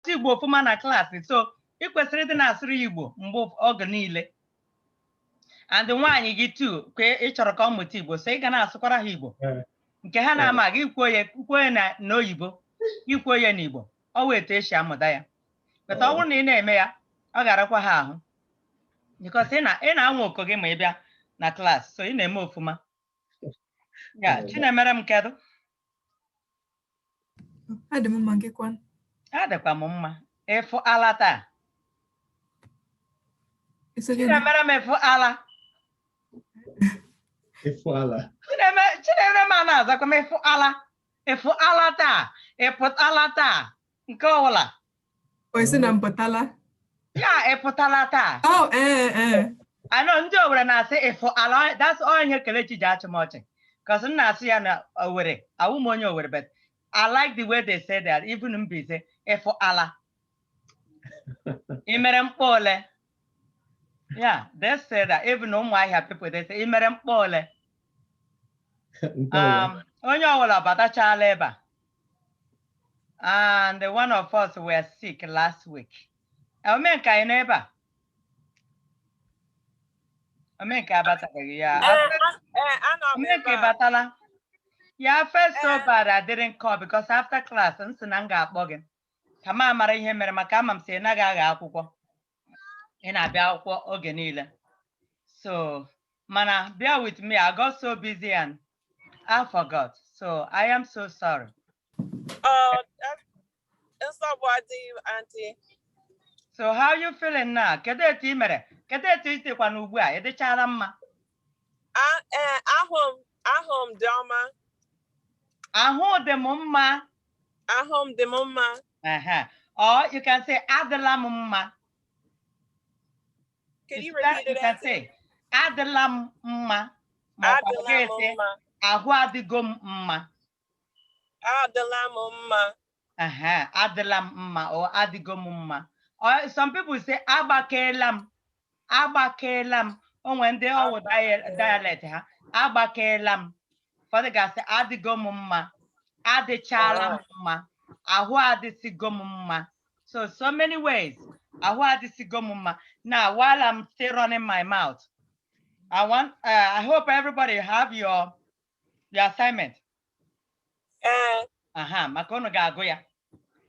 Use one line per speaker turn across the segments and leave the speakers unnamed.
na-asụ Igbo ọfụma na klaasị, so ị kwesịrị ịdị na-asụrụ Igbo mgbe oge niile. And nwaanyị gị too, ka ị chọrọ ka ọ mụta Igbo, so ị ga na-asụkwara ha Igbo. Nke ha na-ama gị kwuo ya na oyibo, ikwuo ya n'Igbo, ọ wee etu esi amụta ya. But ọ bụrụ na ị na-eme ya, ọ ga-arakwa ha ahụ. Because ị na-anwa oko gị ma ị bịa na klaasị, so ị na-eme ọfụma. Ya, Chinemere m kedu?
Adị m mma gị kwan.
Adịkwa m mma. Ịfụ ala taa. Chinemere m ịfụ ala.
Ịfụ ala.
Chinemere m na-azakwa m ịfụ ala. Ịfụ ala taa. Ịpụtala taa. Nke ọbụla.
O isi na mpụtala?
Ya, ịpụtala taa.
Oh,
I know ndị Owere na-asị ịfụ ala. That's all ihe Kelechi ji achị m ọchị. Because m na-asị ya na Owere. Awụ m onye Owere, but I like the way they say that. Even Mbaise, ịfụ ala. Imere mkpa ole. Yeah, they say that. Even Umuahia people, they say imere mkpa ole. Onye ọbụla batachala ebe a. And one of us were sick last week. Omenka ị n'ebe a? Omenka abataghị ya. Omenka batala. Yeah, I felt so bad I didn't call because after class, I'm saying I'm going to come on, Marie, him, and I'm saying I got a and I be out oge niile. So, mana, bear with me. I got so busy and I forgot. So, I am so sorry.
It's not what Auntie.
So, how you feeling now? Kede ti mere? Kede ti ite kwa n'ugbu a? Ede chala mma?
Ahom Dama.
Ahụ dị m mma.
Ahom dị m mma.
Or you can say adịla m mma.
Can you repeat it?
You can say adịla m mma.
Adịla m mma.
Ahụ adịgo m mma.
Adịla m mma.
Adịla m mma or adịgo m mma. Or some people say agbakeela m. Agbakeela m. Onwe ndị ọwụ dialect ha. Agbakeela m. Father God said, adịgo m mma. Adịchala m mma. Ahụ adịsigo m mma. So many ways. Ahụ adịsigo m mma. Now, while I'm still running my mouth, I hope everybody have your assignment. Maka unu ga-agụ ya.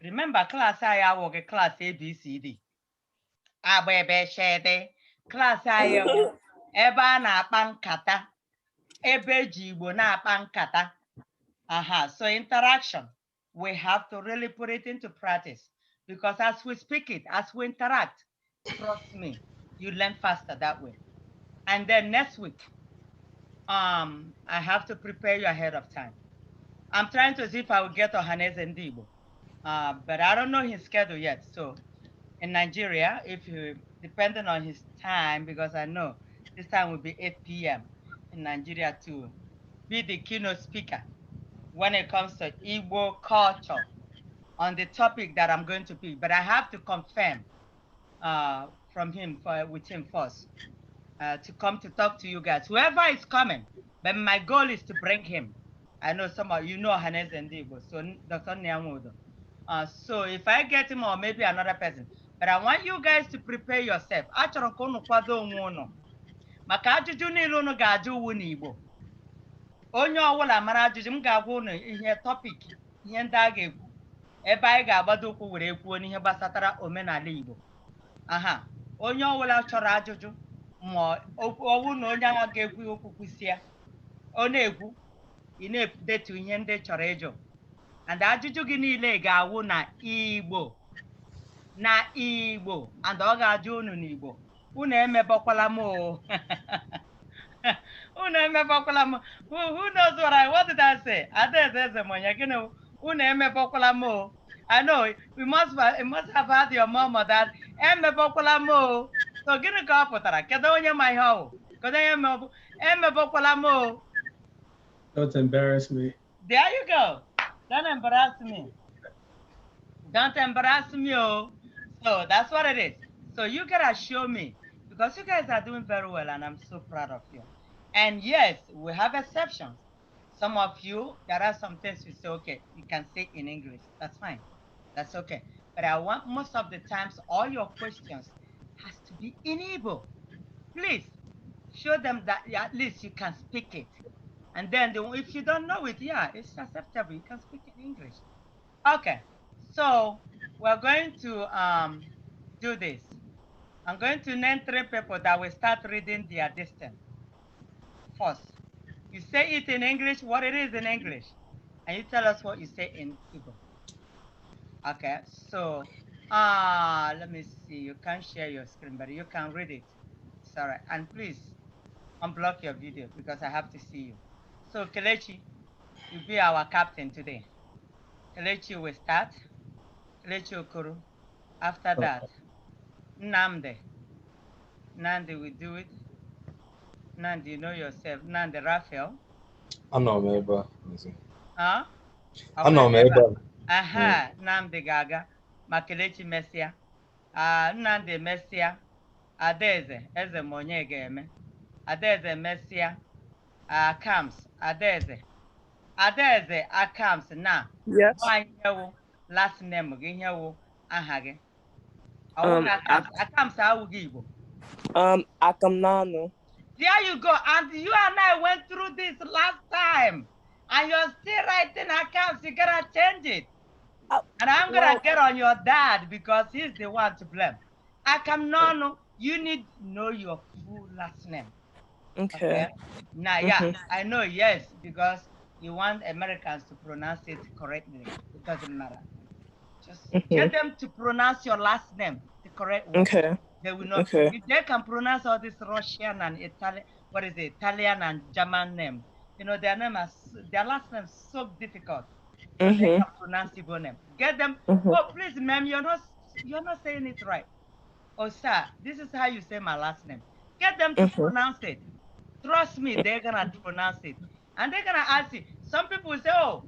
Remember, class anyị awụghị class ABCD. Agba ebe shede. Class anyị wụ ebe a na-akpa nkata. Ebe ji Igbo na-akpa nkata. So interaction, we have to really put it into practice. Because as we speak it, as we interact, trust me, you learn faster that way. And then next week, I have to prepare you ahead of time. I'm trying to see if I will get Ohanes and Igbo. But I don't know his schedule yet. So in Nigeria, if you, depending on his time, because I know this time will be 8 p.m. in Nigeria to be the keynote speaker when it comes to Igbo culture on the topic that I'm going to pick. But I have to confirm with him first to come to talk to you guys. Whoever is coming, but my goal is to bring him. I know some of you know Hanez and Igbo, so Dr. Nyamudo. So if I get him or maybe another person, but I want you guys to prepare yourself. Achọrọ ka unu kwado onwe unu. Maka ajụjụ niile unu ga-ajụ uwu n'Igbo. Onye ọbụla mara ajụjụ m ga-agwa unu ihe topic, ihe ndị a ga-ekwu. Ebe anyị ga-agbado ụkwụ were kwuo n'ihe gbasatara omenala Igbo. Onye ọbụla chọrọ ajụjụ ma ọwụ na onye ahụ ga-ekwu okwu kwụsịa. Ọ na-ekwu, ị na-edetu ihe ndị chọrọ ịjụ. And ajụjụ gị niile ga-awụ na Igbo. Na Igbo. And ọ ga-ajụ unu n'Igbo. Unu emebakwala m o. Unu emebakwala m. Who knows what did I say? Adaeze monya gịnị unu emebakwala m o. I know you must have had your mom or dad emebakwala m o. So gịnị ka ọ pụtara? Kedu onye ma ihe ọ? Kedu onye emebakwala m o?
Don't embarrass me.
There you go. Don't embarrass me. Don't embarrass me. Oh. So that's what it is. So you gotta show me because you guys are doing very well and I'm so proud of you. And yes, we have exceptions. Some of you, there are some things you say, okay, you can say in English. That's fine. That's okay. but I want most of the times all your questions has to be in Igbo. Please show them that at least you can speak it. And then if you don't know it, yeah, it's acceptable. You can speak in English. Okay, so we're going to do this. I'm going to name 3 people that will start reading their distance first. You say it in English, what it is in English, and you tell us what you say in Igbo. Okay, so let me see. You can't share your screen, but you can read it. It's all right. And please unblock your video because I have to see you. So Kelechi, you'll be our captain today. Kelechi will start. Kelechi Okoro. After that, Nnamdi. Nnamdi will do it. Nnamdi, you know yourself. Nnamdi Raphael.
Anọ m ebe a.
Huh?
Anọ m ebe a.
Aha, Nnamdi ga-aga ma Kelechi mesịa. Nnamdi mesịa. Adaeze, eze ma onye ga-eme. Adaeze mesịa. Akams, Adaeze. Adaeze, Akams, na.
Yes.
Nwaanyị nyewu last name gị nyewu aha gị. Akams awụghị Igbo.
Akamnano.
There you go. And you and I went through this last time. And you're still writing accounts. You gotta change it. And I'm gonna get on your dad because he's the one to blame. Akamnano, you need to know your full last name.
Okay.
Now, yeah, I know, yes, because you want Americans to pronounce it correctly. It doesn't matter. Just get them to pronounce your last name the correct way.
Okay.
They will know.
Okay.
If they can pronounce all this Russian and Italian, Italian and German name, you know, their last name is so difficult. So they can pronounce Igbo name. Get them. Oh, please, ma'am, you're not saying it right. Oh, sir, this is how you say my last name. Get them to pronounce it. Trust me, they're gonna pronounce it, and they're gonna ask you. Some people will say, "Oh,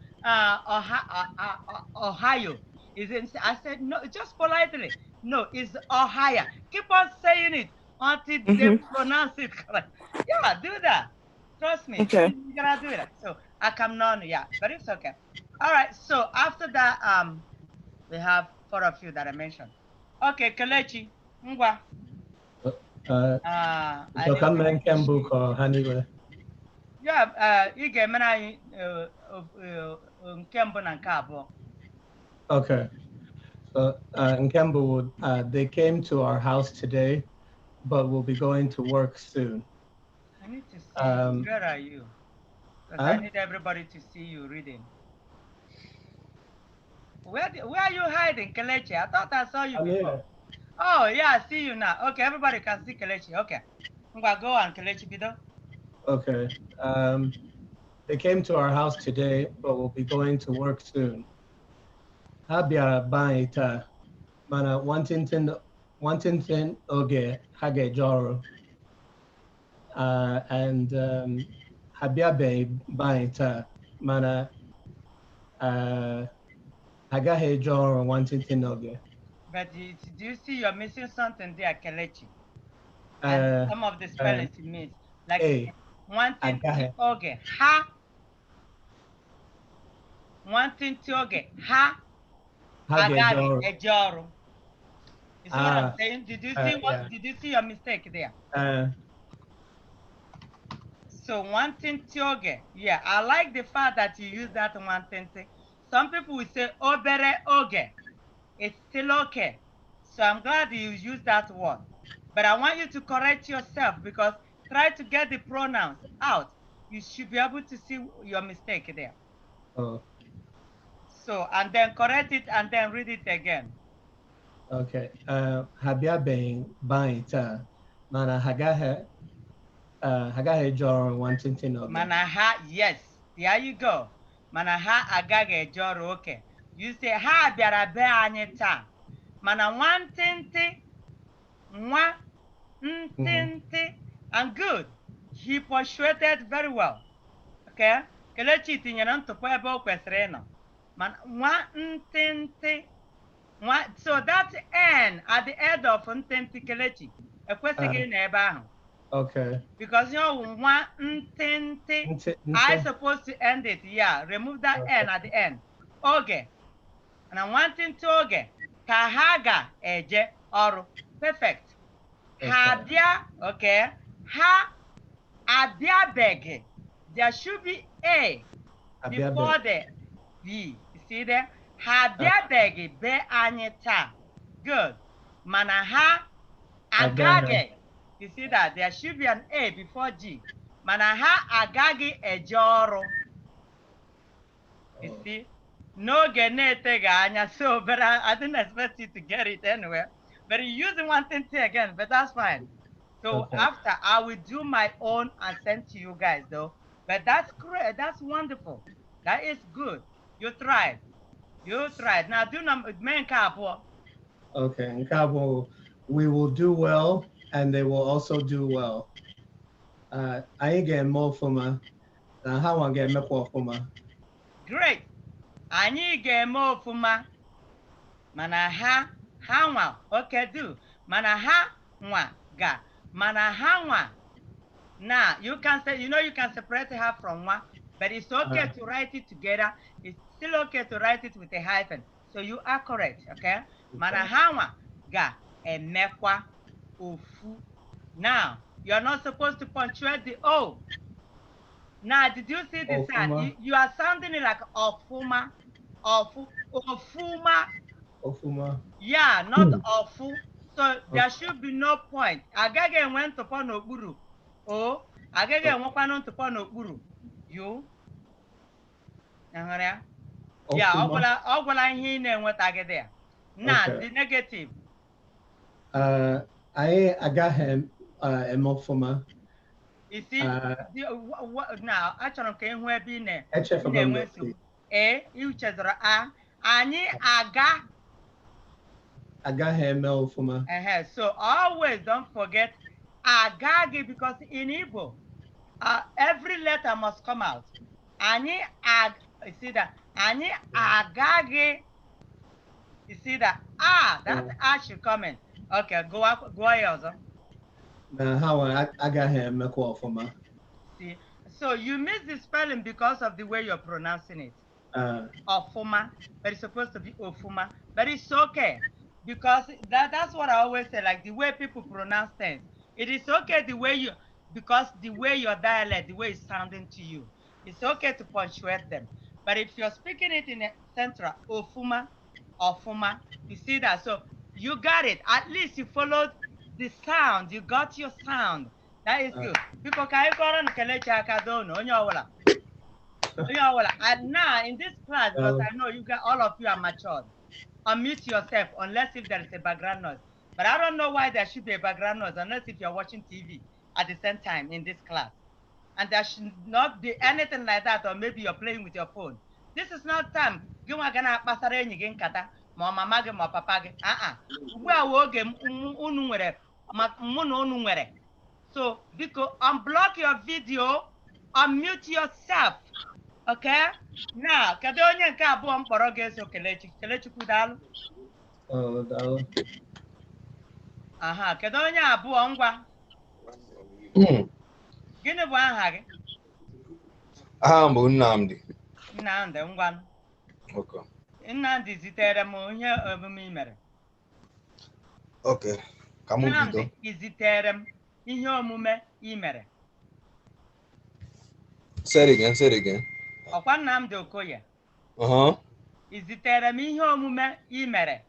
Ohio." Is it? I said no, just politely. No, it's Ohio. Keep on saying it until they pronounce it correct. Yeah, do that. Trust me.
Okay.
You're gonna do it. So Akamnon, yeah, but it's okay. All right. So after that, we have 4 of you that I mentioned. Okay, Kelechi, Ngwa. Yeah, you get me
Okay. So in Kemba, they came to our house today, but we'll be going to work soon.
I need to see where are you? Because I need everybody to see you reading. Where are you hiding, Kelechi? I thought I saw you before. Oh, yeah, I see you now. Okay, everybody can see Kelechi. Okay. I'm going to go on, Kelechi Bido.
Okay. They came to our house today, but we'll be going to work soon. Habia baita mana wantintin oge hage joro. And habia baita mana hagahe joro wantintin oge.
But do you see you're missing something there, Kelechi? And some of the spellings you miss. Like wantintin oge. Ha. Wantintin oge. Ha. Agari ejoro. You see what I'm saying? Did you see Did you see your mistake there? So wanting oge. Yeah, I like the fact that you use that wanting. Some people will say obere oge. It's still okay. So I'm glad you use that word. But I want you to correct yourself because try to get the pronouns out. You should be able to see your mistake there.
Oh.
So, and then correct it and then read it again.
Okay. Habia being baita mana hagahe joro wantintin oge.
Manaha, yes. There you go. Manaha agage joro, okay. You say ha biara be anyị taa. Mana nwantịntị, nwa ntịntị, and good. He punctuated very well. Okay? Kelechi tinyere ntụpọ ebe o kwesịrị ịnọ. Mana nwa ntịntị, so that N at the end of ntịntị Kelechi ekwesịghị ịnọ ebe ahụ.
Okay.
Because you know nwa ntịntị, I supposed to end it. Yeah, remove that N at the end. Okay. And I want into oge. ka ha ga-eje ọrụ. Perfect. Ha bịa, okay. Ha abịabeghị. There should be A before the B. You see there? Ha abịabeghị be anyị taa. Good. Mana ha agaghị. You see that? There should be an A before G. Mana ha agaghị eje ọrụ. You see? N'oge na-eteghị anya, so but I didn't expect you to get it anyway. But you're using one thing again, but that's fine. So after, I will do my own and send to you guys though. But that's great. That's wonderful. That is good. You tried. You tried. Now do main couple.
Okay, Nkabo, we will do well, and they will also do well. I ain't getting more for my. How I get more for my.
Great. Anyị ga-eme ofuma. Mana ha nwa. Okay, do. Mana ha nwa ga. Mana ha nwa. Now, you can say, you can separate her from one, but it's okay to write it together. It's still okay to write it with a hyphen. So you are correct, okay? Mana ha nwa ga emekwa ofu. Now, you're not supposed to punctuate the O. Now, did you see the sound? You are sounding it like ofuma. Ofuma. Yeah, not ofu. So there should be no point. Agaghị went upon okpuru. O. Agaghị enwekwanụ ntụpọ n'okpuru. You. Yeah, ọ gwụla ihe ị na-enwetaghị there. Now, the negative.
I got him emofuma.
You see, now, achọrọ m ka ịhụ ebe ị na-enwe nsogbu. You chezọrọ A. Anyị aga.
Agaghị emofuma.
So always don't forget agagi, because in Igbo, every letter must come out. Anyị you see that? Anyị agagi. You see that? That should come in. Okay, go ahead.
Now how I got him emofuma.
See, so you miss the spelling because of the way you're pronouncing it. Ofuma, but it's supposed to be ofuma, but it's okay. Because that's what I always say, like the way people pronounce things. It is okay because the way your dialect, the way it's sounding to you, it's okay to punctuate them. But if you're speaking it in a central, ofuma, you see that? So you got it. At least you followed the sound. You got your sound. That is good. Because and now in this class, because I know all of you are matured. Unmute yourself unless if there is a background noise. But I don't know why there should be a background noise unless if you're watching TV at the same time in this class. And there should not be anything like that, or maybe you're playing with your phone. This is not time. So, because unblock your video, unmute yourself. Okay? Now, kedu onye nke abụọ mkpọrọ ga-eso Kelechukwu daalụ?
Daalụ.
Kedu onye abụọ ngwa? Gịnị bụ aha gị?
Aha m bụ Nnamdi.
Nnamdi, ngwanụ.
Okay.
Nnamdi zitere m ihe omume i mere.
Okay. Ka m bido.
Nnamdi zitere m ihe omume i mere.
Say it again.
Ọkwa Nnamdi Okoye. I zitere m ihe omume i mere.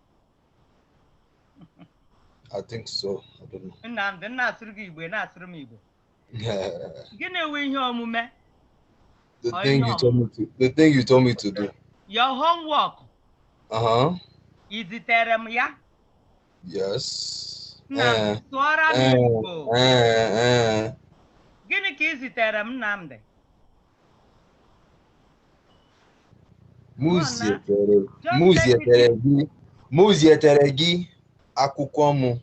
I think so. I don't know.
Nnamdi, na-asụrụ gị Igbo, na-asụrụ m Igbo. Gịnị wụ ihe omume?
The thing you told me to do.
Your homework. I zitere m ya?
Yes.
Nnamdi, sụọra m Igbo. Gịnị ka i zitere m, Nnamdi?
Mụ zietere gị akwụkwọ m.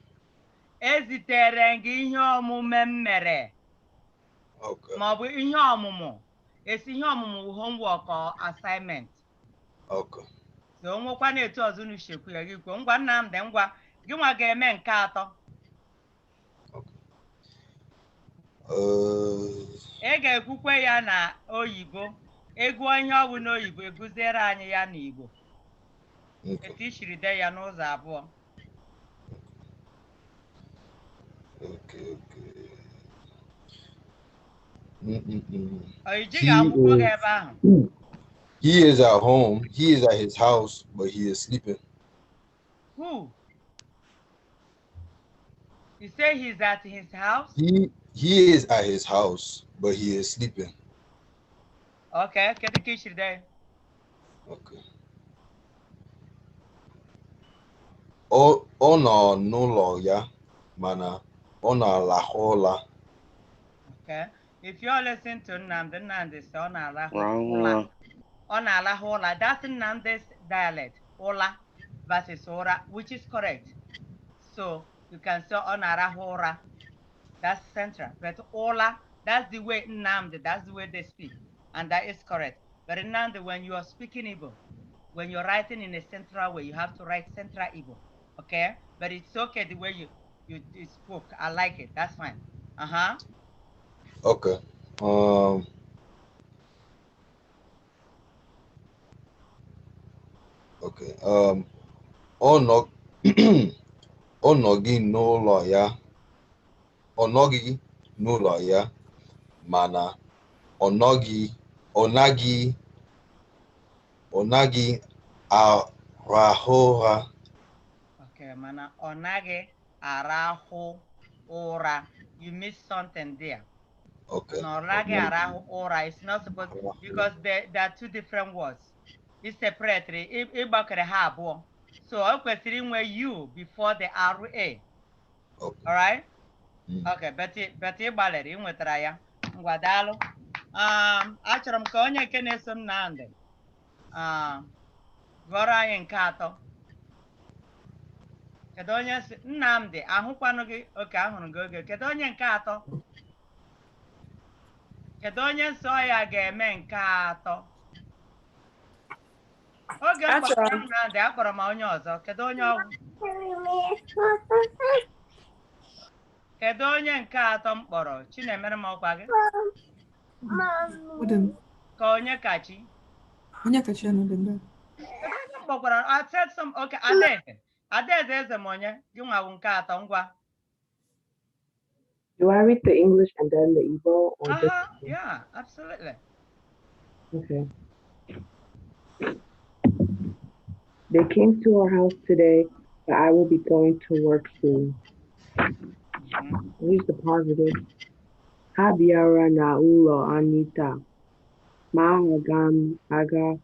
Ezitere gị ihe omume m mere. Ma ọ bụ ihe ọmụmụ. Esi ihe ọmụmụ homework or assignment.
Okay.
So onwekwa na-etu ọzọ unu shekwu ya gị kwuo. Ngwa Nnamdi, ngwa gị nwa ga-eme nke atọ. Ị ga-ekwukwe ya na oyibo. Egwuo ihe ọ bụ n'oyibo, eguziere anyị ya n'Igbo.
Okay.
Etishiri de ya n'ụzọ abụọ.
Okay. Mm-mm-mm. He is at home. He is at his house, but he is sleeping.
Who? You say he's at his house?
He is at his house, but he is sleeping.
Okay, kedu ka ishiri de?
Okay. Ọ nọ n'ụlọ ya, mana ọ na-alahụ ụra.
Okay. If you're listening to Nnamdi say ọ na-alahụ ụra. Ọ na-alahụ ụra. That's Nnamdi's dialect. Ụra versus ụra, which is correct. So you can say ọ na-alahụ ụra. That's central. But ụra, that's the way Nnamdi, that's the way they speak. And that is correct. But Nnamdi, when you are speaking Igbo, when you're writing in a central way, you have to write central Igbo. Okay? But it's okay the way you spoke. I like it. That's fine.
Okay. Okay. Ọ nọghị n'ụlọ ya, mana ọ naghị arahụ ụra.
Okay, mana ọ naghị arahụ ụra. You missed something there.
Okay.
No, naghị arahụ ụra. It's not supposed, because there are two different words. It's separately. Ịgbakọrọ ha abụọ. So ọ kwesịrị inwe you before the RA.
Okay.
All right? Okay, Betty ịgbalịrị ịnwetara ya. Ngwa daalụ. Achọrọ m ka onye nke na-eso m Nnamdi gụọrọ anyị nke atọ. Kedu onye si Nnamdi ahụkwanụ gị oke ahụrụ gị oge. Kedu onye nke atọ? Kedu onye nsọ ya ga-eme nke atọ? Oge m kpọrọ Nnamdi akpọrọ m onye ọzọ. Kedu onye ọgwụ? Kedu onye nke atọ m kpọrọ? Chinemere m ọkwa gị? Ka onye kachi?
Onye kachi anọdụ.
I said some. Okay, Adaeze eze m onye gị nwawu nke atọ ngwa.
Do I read the English and then the Igbo? Or
yeah, absolutely.
Okay. They came to our house today, but I will be going to work soon. Use the positive. Ha bịara na ụlọ anyị taa, ma aga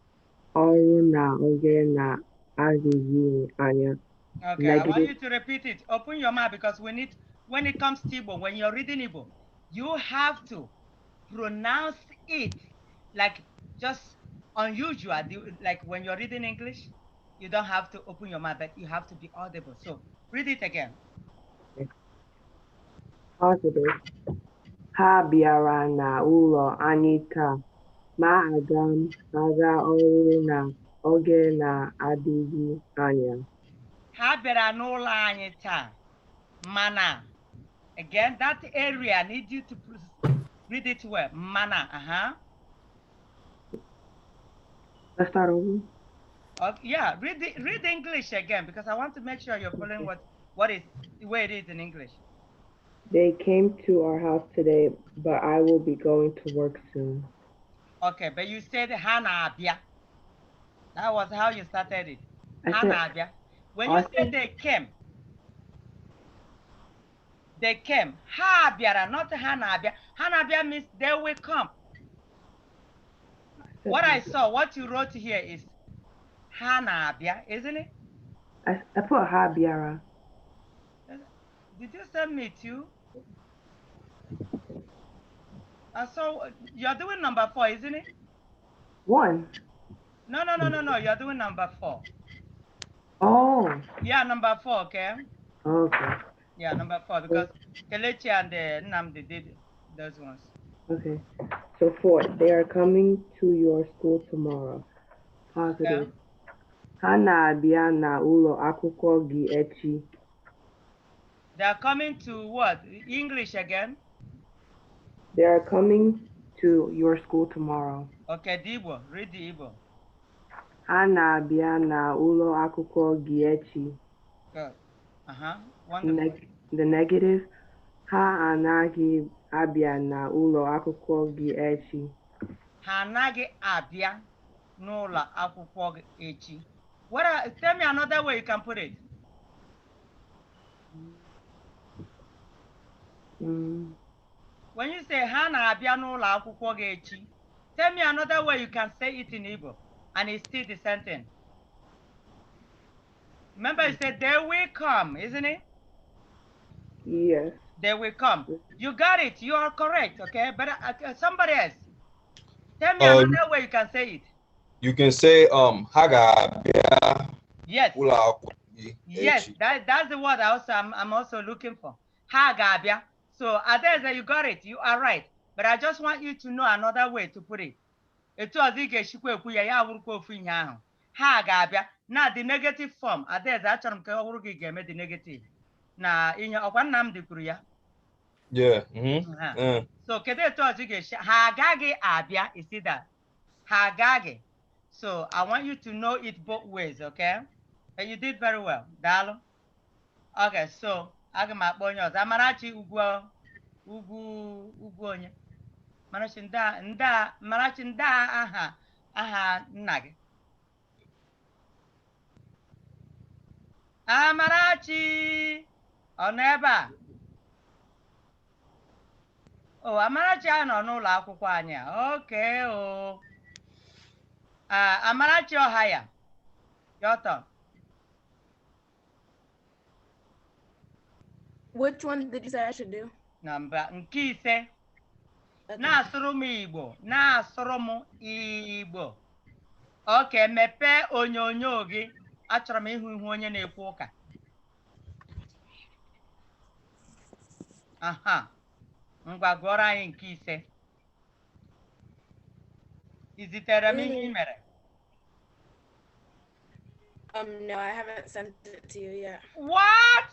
ọrụ na oge na-adịghị anya.
Okay, negative. I want you to repeat it. Open your mouth, because when it comes to Igbo, when you're reading Igbo, you have to pronounce it like just unusual. Like when you're reading English, you don't have to open your mouth, but you have to be audible. So read it again.
Okay. Positive. Ha bịara na ụlọ anyị taa, ma aga ọrụ na oge na-adịghị anya.
Ha bịara n'ụlọ anyị taa, mana. Again, that area needs you to read it well. Mana,
Let's start over.
Yeah, read English again, because I want to make sure you're following what is the way it is in English.
They came to our house today, but I will be going to work soon.
Okay, but you said Hanabia. That was how you started it. Hanabia. When you said they came. Ha biara, not Hanabia. Hanabia means they will come. What I saw, what you wrote here is Hanabia, isn't it?
I put Ha biara.
Did you send me two? So you're doing number 4, isn't it?
1.
No. You're doing number 4.
Oh.
Yeah, number 4, okay?
Okay.
Yeah, number 4, because Kelechi and Nnamdi did those ones.
Okay. So 4, they are coming to your school tomorrow. Positive. Ha na-abịa na ụlọ akwụkwọ gị echi.
They are coming to what? English again?
They are coming to your school tomorrow.
Okay, the Igbo. Read the Igbo.
Ha na-abịa n'ụlọ akwụkwọ gị echi.
Good. Wonderful.
The negative. Ha anaghị abịa n'ụlọ akwụkwọ gị echi.
Ha anaghị abịa n'ụlọ akwụkwọ gị echi. Tell me another way you can put it. When you say ha na-abịa n'ụlọ akwụkwọ gị echi, tell me another way you can say it in Igbo and it's still the same thing. Remember, you said they will come, isn't it?
Yes.
They will come. You got it. You are correct. Okay, but somebody else. Tell me another way you can say it.
You can say ha ga-abịa.
Yes.
Ụlọ akwụkwọ gị
Yes,
echi.
that's the word I'm also looking for. Ha ga-abịa. So Adeze, you got it. You are right. But I just want you to know another way to put it. Etu ọzọ ị ga-eshikwa ekwu ya ya wụrụkwa ofu ihe ahụ. Ha ga-abịa na the negative form. Adeze, achọrọ m ka ọ bụrụ gị ga-eme the negative. Na ihe ọkwa Nnamdi kwuru ya.
Yeah.
So kedu etu ọzọ ị ga-eshi ha agaghị abịa isi that. Ha agaghị. So I want you to know it both ways, okay? And you did very well. Daalụ. Okay, so aga m akpọ onye ọzọ. Amarachi ugwu onye. Marachi ndị aha nna gị. Amarachi ọ nọ ebe a? Oh, Amarachi a nọ n'ụlọ akwụkwọ anyị a. Okay, oh. Amarachi Ọhaya. Your turn.
Which one did you say I should do?
Number nke ise. Na-asụrụ m Igbo. Na-asụrụ m Igbo. Okay, mepee onyonyo gị. Achọrọ m ịhụ ihu onye na-ekwu ụka. Ngwa gụọrọ anyị nke ise. I zitere m ihe i mere?
No, I haven't sent it to you yet.
What?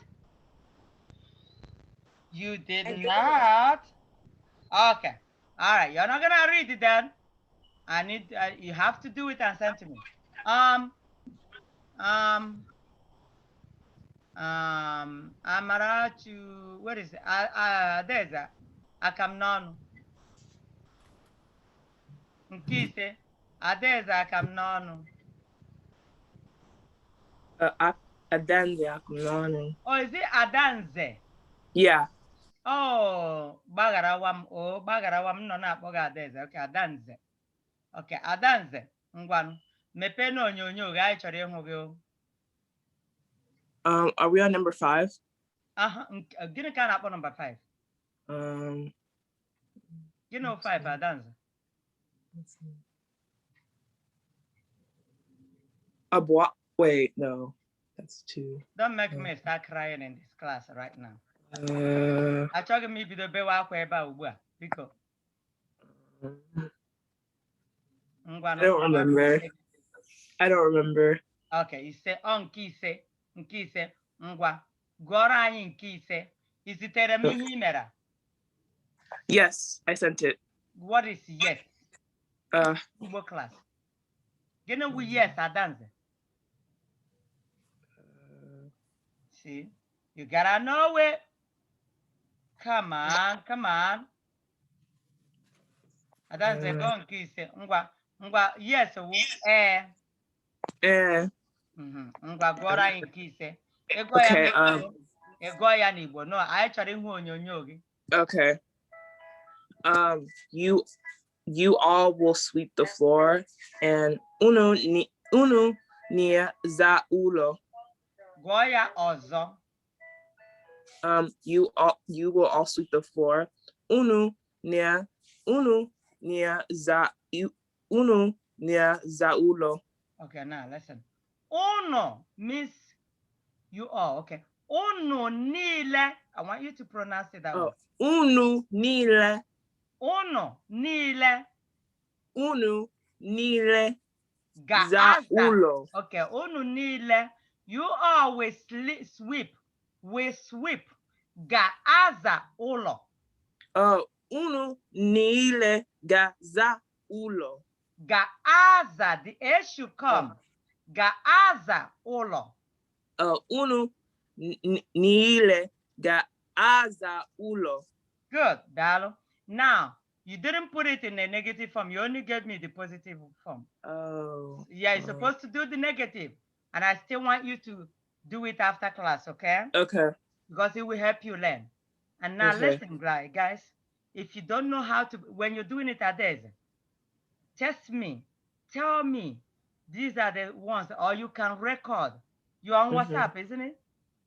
You did not? Okay. All right. You're not going to read it then. I need, you have to do it and send to me. Amarachi, what is it? There's a Akamnon. Nkise, Adeza Akamnon.
Adanze Akamnon.
Oh, is it Adanze?
Yeah.
Oh, Bagarawam. Oh, Bagarawam. No, not Bogadeze. Okay, Adanze. Okay, Adanze. Ngwanu. Mepe no nyonyo ga chọrọ ịhụ gị.
Are we on number 5?
Gịnị ka a na-akpọ number 5? Gịnị 5, Adanze?
Wait, no, that's 2.
Don't make me start crying in this class right now. Achọghị m ibido bewe akwa ebe a ugbu a, biko.
I don't remember.
Okay, ise, nke ise, ngwa, gụọrọ anyị nke ise. I zitere m ihe i mere?
Yes, I sent it.
What is yes? Igbo class. Gịnị wu yes, Adanze? See, you gotta know it. Come on. Adanze, go nke ise, ngwa, yes, wu Ngwa gụọrọ anyị nke ise. Ego ya n'Igbo. No, anyị chọrọ ịhụ onyonyo gị.
Okay. You all will sweep the floor and unu nia za ulo.
Gụọ ya ọzọ.
You will all sweep the floor. Unu nia za ulo.
Okay, now listen. Uno means you all. Okay. Unu niile. I want you to pronounce it that way.
Unu niile.
Uno niile.
Unu niile.
Za ulo. Okay. Unu niile. You always sweep. We sweep. Ga-aza ulo.
Unu niile ga-za ulo.
Ga-aza. The A should come. ga-aza ụlọ.
Unu niile ga-aza ụlọ.
Good, Dalo. Now, you didn't put it in a negative form. You only gave me the positive form.
Oh.
Yeah, you're supposed to do the negative. And I still want you to do it after class, okay?
Okay.
Because it will help you learn. And now listen, guys, if you don't know how to, when you're doing it at this, test me, tell me, these are the ones, or you can record. You're on WhatsApp, isn't it?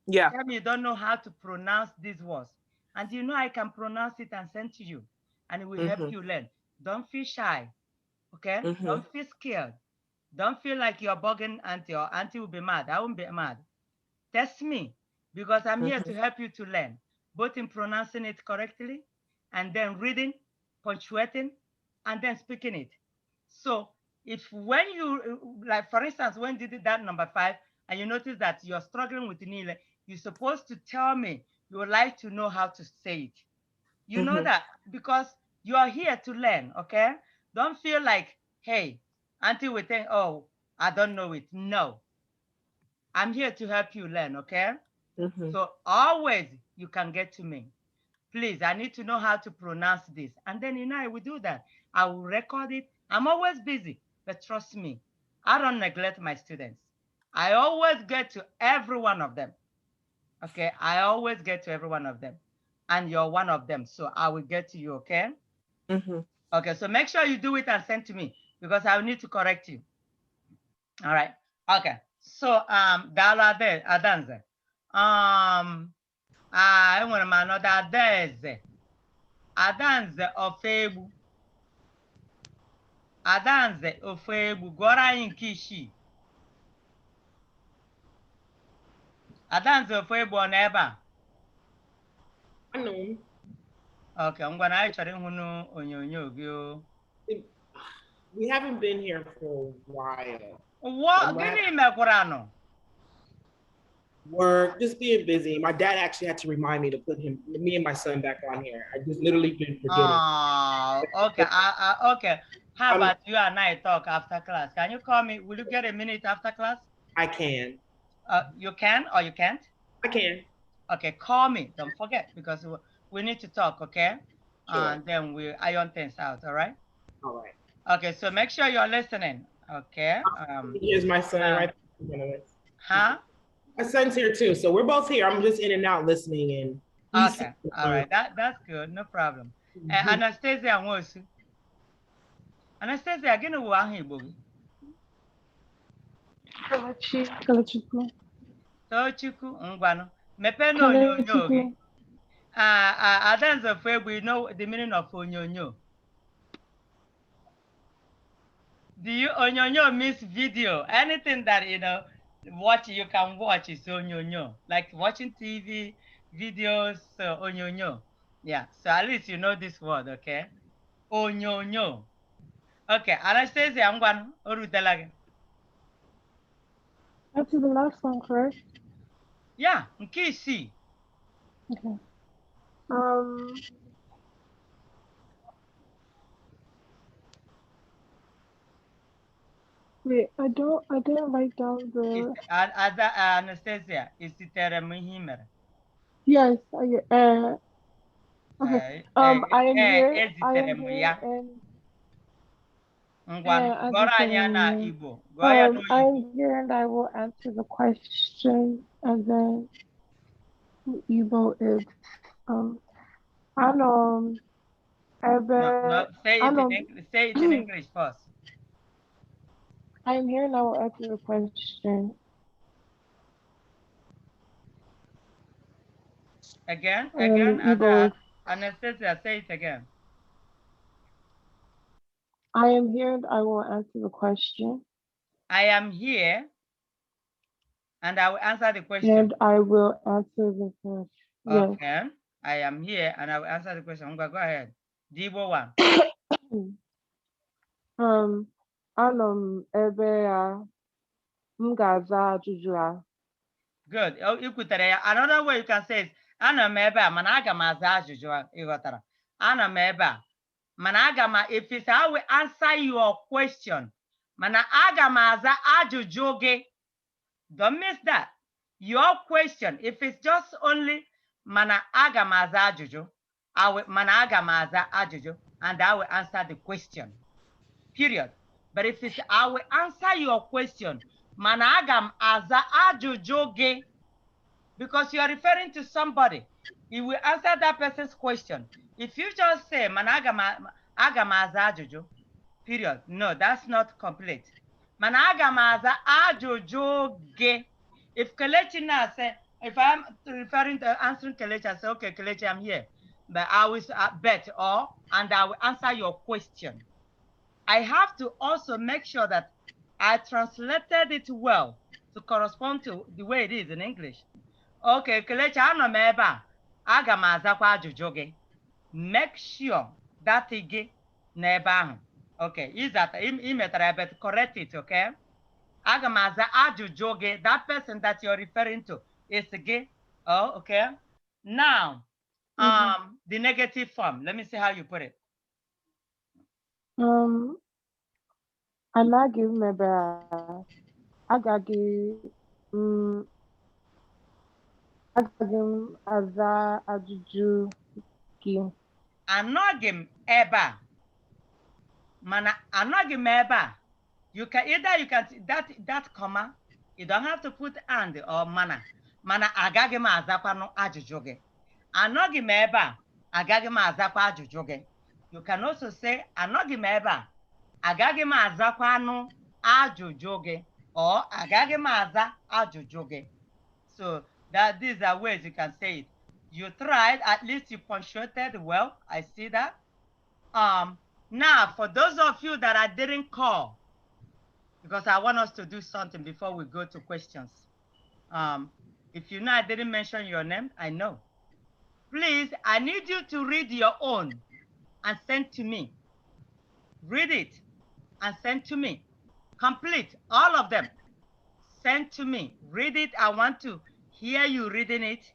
Yeah.
Tell me you don't know how to pronounce these words. And you know I can pronounce it and send to you. And it will help you learn. Don't feel shy, okay? Don't feel scared. Don't feel like you're bugging auntie or auntie will be mad. I won't be mad. Test me because I'm here to help you to learn, both in pronouncing it correctly and then reading, punctuating, and then speaking it. So if when you, like for instance, when you did that number 5 and you notice that you're struggling with Nile, you're supposed to tell me you would like to know how to say it. You know that because you are here to learn, okay? Don't feel like, hey, auntie will think, oh, I don't know it. No, I'm here to help you learn, okay? So always you can get to me. Please, I need to know how to pronounce this. And then, you know, I will do that. I will record it. I'm always busy, but trust me, I don't neglect my students. I always get to every one of them. Okay, I always get to every one of them. And you're one of them, so I will get to you, okay? Okay, so make sure you do it and send to me because I will need to correct you. All right, okay. So, Dala Adanze. Enwere m another Adaeze. Adanze Ofegbu. Adanze Ofegbu. Gụọrọ anyị nke isii. Adanze Ofegbu ọ nọ ebe a? Okay, ngwa na anyị chọrọ ịhụ n'onyonyo gị o.
We haven't been here for a while.
What? Gịnị mekwara nọ?
Work, just being busy. My dad actually had to remind me to put me and my son back on here. I just literally been forgetting.
Oh, okay. Okay. How about you and I talk after class? Can you call me? Will you get a minute after class?
I can.
You can or you can't?
I can.
Okay, call me. Don't forget because we need to talk, okay?
Sure.
And then we iron things out, all right?
All right.
Okay, so make sure you're listening, okay?
Here's my son right there.
Huh?
My son's here too, so we're both here. I'm just in and out listening and.
Okay, all right, that's good, no problem. Anastasia Nwosu. Anastasia, gịnị wụ aha Igbo gị?
Kalachukwu.
Tochukwu, ngwanụ. Mepee n'onyonyo gị. Adanze Ofegbu, you know the meaning of onyonyo? Onyonyo means video. Anything that, you know, you can watch is onyonyo. Like watching TV, videos, onyonyo. Yeah, so at least you know this word, okay? Onyonyo. Okay, Anastasia, I'm going to
That's the last one, correct?
Yeah, nke isii.
Okay. Wait, I didn't write down the.
Anastasia, is it
Yes, okay. I am here. I am here and I will answer the question, and then Igbo is
No, say it in English first.
I am here and I will answer the question.
Again, Anastasia, say it again.
I am here and I will answer the question.
I am here and I will answer the question.
And I will answer the question.
Okay. Yes. I am here and I will answer the question. Go ahead. Dibo one. Good. Another way you can say is ana m ebe a mana aga m aza ajụjụ a ịghọtara. Ana m ebe a mana aga m, if it's how we answer your question, Mana aga m aza ajụjụ gị. Don't miss that. Your question, if it's just only mana aga m aza ajụjụ, mana aga m aza ajụjụ, and I will answer the question. Period. But if it's I will answer your question, mana aga m aza ajụjụ gị, because you are referring to somebody, you will answer that person's question. If you just say mana aga m aza ajụjụ, period. No, that's not complete. Mana aga m aza ajụjụ gị. If Kelechi now say, if I'm referring to answering Kelechi, I say, okay, Kelechi, I'm here. But I will bet and I will answer your question. I have to also make sure that I translated it well to correspond to the way it is in English. Okay, Kelechi, anọ m ebe a. Aga m azakwa ajụjụ gị. Make sure that gị n'ebe ahụ. Okay, is that imetara ebe to correct it, okay? Aga m aza ajụjụ gị. That person that you're referring to is gị. Oh, okay. Now, the negative form. Let me see how you put it.
Anaghị m ebe a. Agaghị m aza ajụjụ gị.
Anọghị m ebe a. Mana anọghị m ebe a. You can that comma, you don't have to put and or mana. Mana agaghị m azakwanụ ajụjụ gị. Anọghị m ebe a. Agaghị m azakwa ajụjụ gị. You can also say anọghị m ebe a. Agaghị m azakwanụ ajụjụ gị, or agaghị m aza ajụjụ gị. So these are ways you can say it. You tried, at least you punctuated well. I see that. Now, for those of you that I didn't call, because I want us to do something before we go to questions. If you know I didn't mention your name, I know. Please, I need you to read your own and send to me. Read it and send to me. Complete, all of them. Send to me. Read it. I want to hear you reading it.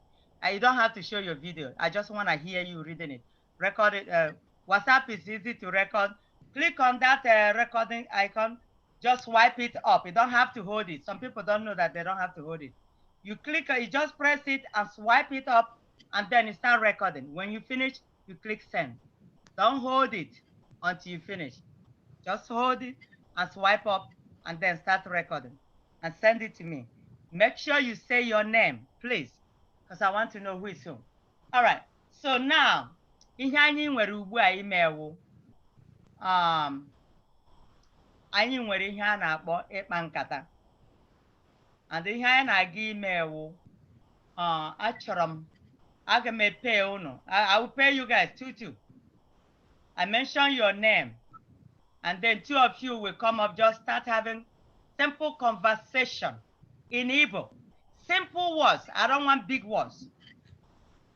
You don't have to show your video. I just want to hear you reading it. Record it. WhatsApp is easy to record. Click on that recording icon. Just swipe it up. You don't have to hold it. Some people don't know that they don't have to hold it. You click, you just press it and swipe it up, and then you start recording. When you finish, you click send. Don't hold it until you finish. Just hold it and swipe up, and then start recording and send it to me. Make sure you say your name, please, because I want to know who is who. All right. So now, ihe anyị nwere ugbu a imewu. Anyị nwere ihe a na-akpọ ịkpa nkata. And ihe anyị na-aga imewu. Achọrọ m, aga m pay unu. I will pay you guys two. I mention your name, and then two of you will come up, just start having simple conversation in Igbo. Simple words. I don't want big words.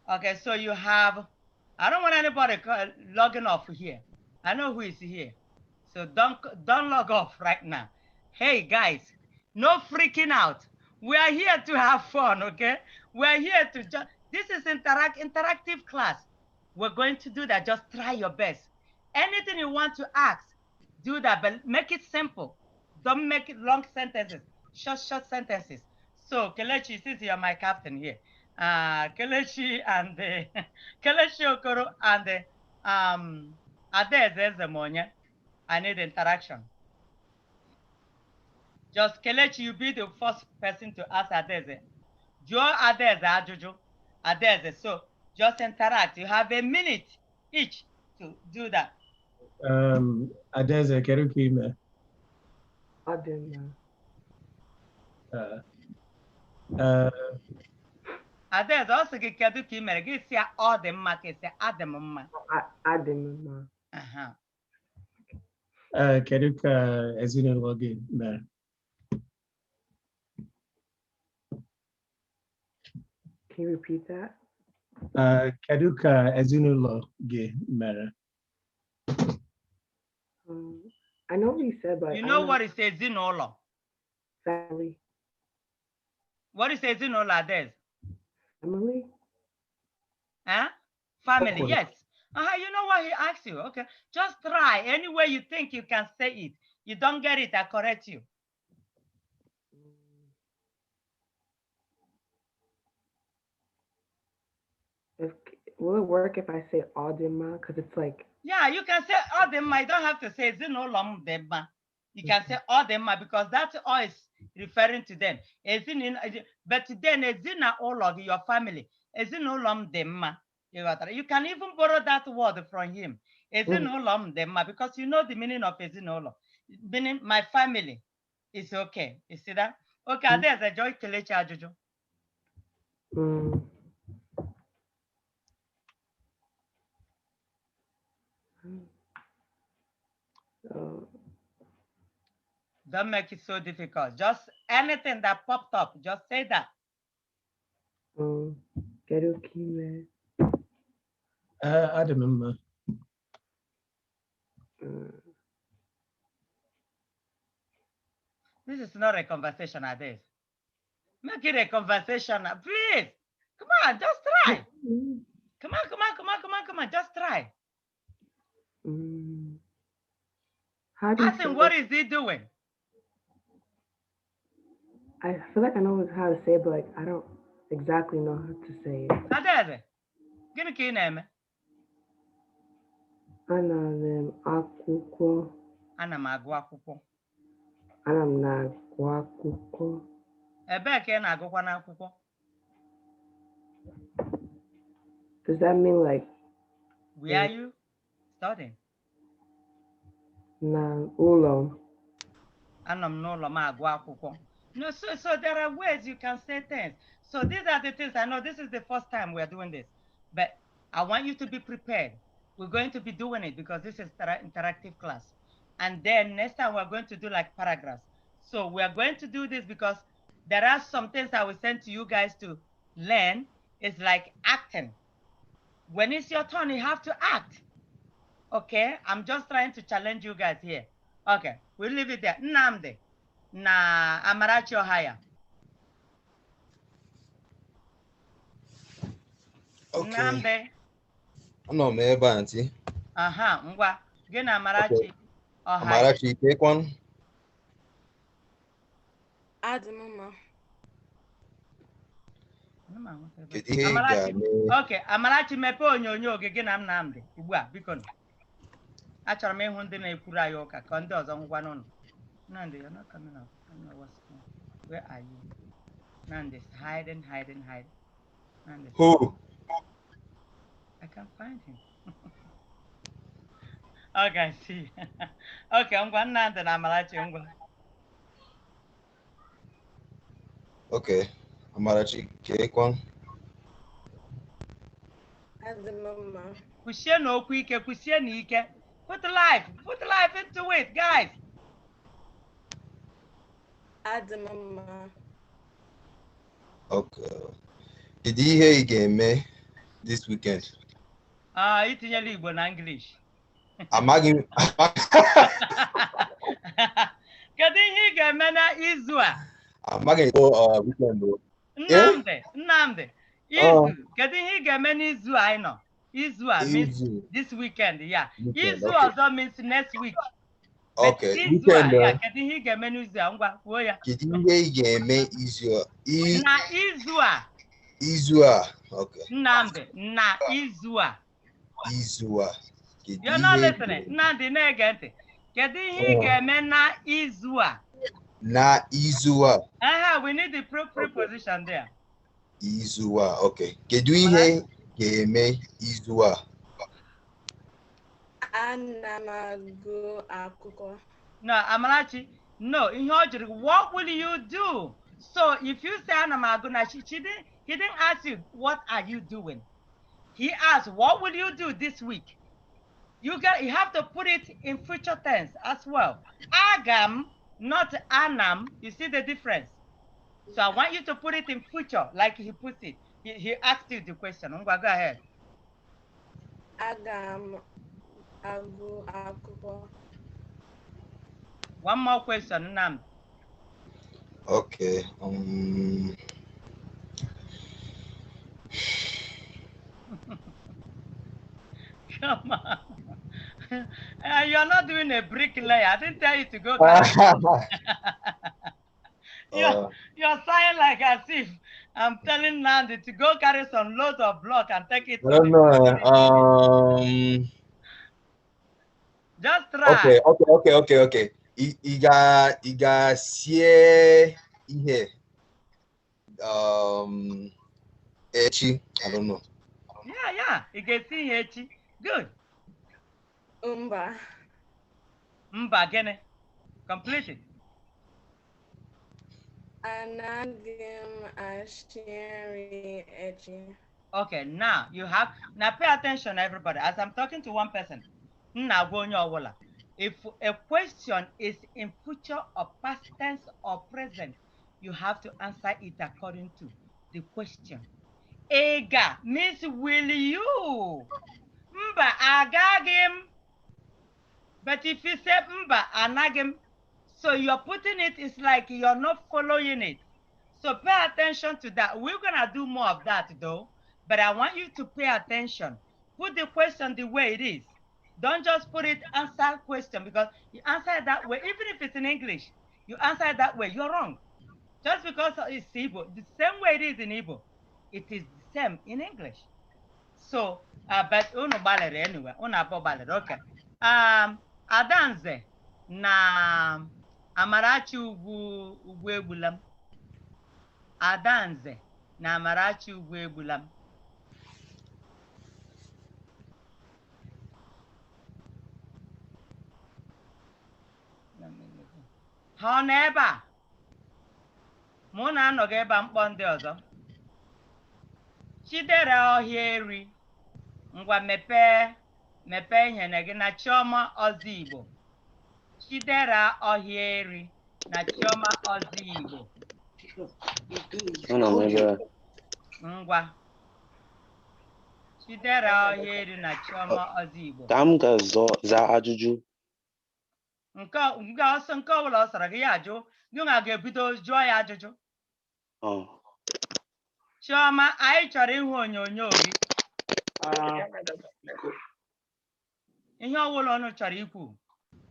Okay, so you have, I don't want anybody logging off here. I know who is here. So don't log off right now. Hey guys, no freaking out. We are here to have fun, okay? We are here to just, this is interactive class. We're going to do that. Just try your best. Anything you want to ask, do that, but make it simple. Don't make it long sentences, short sentences. So Kelechi, since you're my captain here, Kelechi and Kelechi Okoro and Adeze Zemonya, I need interaction. Just Kelechi, you be the first person to ask Adeze. Joe Adeze Ajuju, Adeze. So just interact. You have a minute each to do that.
Adeze, Kerukime.
Adema.
Adeze, also get Kerukime. Give you all the markets. Ademma.
Adema.
Keruka Ezinụlọ mere.
Can you repeat that?
Keruka Ezinụlọ mere.
I know what you said, but
you know what it says in all.
Family.
What it says in all Adeze?
Family.
Huh? Family,
Okay.
yes. You know what he asked you. Okay, just try any way you think you can say it. You don't get it, I correct you.
Will it work if I say Audema? Because it's like.
Yeah, you can say Audema. You don't have to say Zinolom Dema. You can say Audema because that all is referring to them. But then Ezina all of your family. Ezinolom Dema. You can even borrow that word from him. Ezinolom Dema, because you know the meaning of Ezinolo. Meaning my family is okay. You see that? Okay, there's a joy Kelechi Ajuju. Don't make it so difficult. Just anything that popped up, just say that.
Gerukime.
I remember.
This is not a conversation at this. Make it a conversation, please. Come on, just try. Come on, just try.
How do you
Ask him, what is he doing?
I feel like I know how to say it, but like I don't exactly know how to say it.
Adeze, gịnị ka ị na-eme?
Ana m akwụkwọ.
Ana m agụ akwụkwọ.
Ana m na-agụ akwụkwọ.
Ebee ka ị na-agụkwa n'akwụkwọ?
Does that mean like?
Where are you studying?
Na ụlọ.
Anọ m n'ụlọ m agụ akwụkwọ. No, so there are ways you can say things. So these are the things. I know this is the first time we're doing this, but I want you to be prepared. We're going to be doing it because this is interactive class. And then next time we're going to do like paragraphs. So we're going to do this because there are some things I will send to you guys to learn. It's like acting. When it's your turn, you have to act. Okay, I'm just trying to challenge you guys here. Okay, we'll leave it there. Nnamdi. Na Amarachi Ohaya.
Okay.
Nnamdi.
No, me banti.
Aha, ngwa. Gị na Amarachi Ohaya.
Amarachi, take one.
Adamama.
Amarachi. Okay, Amarachi mepe onyonyo gị na Nnamdi. Ugbu a, biko. Achọrọ m ịhụ ndị na-ekwuru anyị ụka ka ndị ọzọ ngwa n'ụlọ. Nandi, you're not coming up. I don't know what's going on. Where are you? Nandi, hiding. Nandi.
Who?
I can't find him. Okay, see. Okay, I'm going Nandi na Amarachi.
Okay, Amarachi, take one.
Kusie n'okwu ike, kusie n'ike. Put life into it, guys.
Adamama.
Okay. Did you hear again, this weekend?
Itinyela Igbo na English.
Amaghị.
Kedu ihe ị ga-eme na izu a?
Amaghị weekend.
Nnamdi. Izu. Kedu ihe ị ga-eme n'izu a anyị nọ? Izu a means this weekend, yeah. Izu ọzọ means next week.
Okay,
weekend. Yeah, kedu ihe ị ga-eme n'izu a? Ngwa, kwuo ya.
Kedu ihe ị ga-eme izu a?
Na izu a.
Izu a. Okay.
Nnamdi, na izu a.
Izu a.
You're not listening. Nnamdi, na-ege ntị. Kedu ihe ị ga-eme na izu a?
Na izu a.
We need the preposition there.
Izu a. Okay. Kedu ihe ga-eme izu a?
Ana m agụ akwụkwọ.
No, Amarachi. No, ihe ọ jụrụ, what will you do? So if you say ana m agụ na he didn't ask you what are you doing. He asked, what will you do this week? You have to put it in future tense as well. Agam, not anam. You see the difference? So I want you to put it in future, like he puts it. He asked you the question. Go ahead.
Agam agụ akwụkwọ.
One more question, Nam.
Okay.
Come on. You're not doing a bricklayer. I didn't tell you to go carry some. You're sighing like as if I'm telling Nandi to go carry some loads of block and take it
I
to
don't know.
Just try.
Okay. Iga sie ihe. Echi. I don't know.
Yeah. You can see here. Good.
Mba.
Mba gene. Complete it.
Anagim ashiri echi.
Okay, now pay attention, everybody. As I'm talking to one person, if a question is in future or past tense or present, you have to answer it according to the question. Ega means will you? Mba agagim. But if you say mba anagim, so you're putting it's like you're not following it. So pay attention to that. We're gonna do more of that though, but I want you to pay attention. Put the question the way it is. Don't just put it answer question, because you answer it that way, even if it's in English, you answer it that way, you're wrong. Just because it's Igbo, the same way it is in Igbo, it is the same in English. So, but unu gbalịrị anyway, unu abụọ gbalịrị, okay. Adanze na Amarachi ugwu egbulam. Adanze na Amarachi ugwu egbulam. Ha ọ nọ ebe a? Mụ na-anọghị ebe a mkpọ ndị ọzọ. Chidera ọhịa eri. Ngwa mepee ihene gị na Chioma Ọzọ Igbo. Chidera ọhịa eri na Chioma Ọzọ Igbo. Ngwa. Chidera ọhịa eri na Chioma Ọzọ Igbo.
Ka m ga-aza ajụjụ.
Nke ọbụla ọ sara gị ya ajụ, gị nwa ga-ebido jụọ ya ajụjụ. Chioma, anyị chọrọ ịhụ onyonyo gị. Ihe ọbụla ọnụ chọrọ ikwu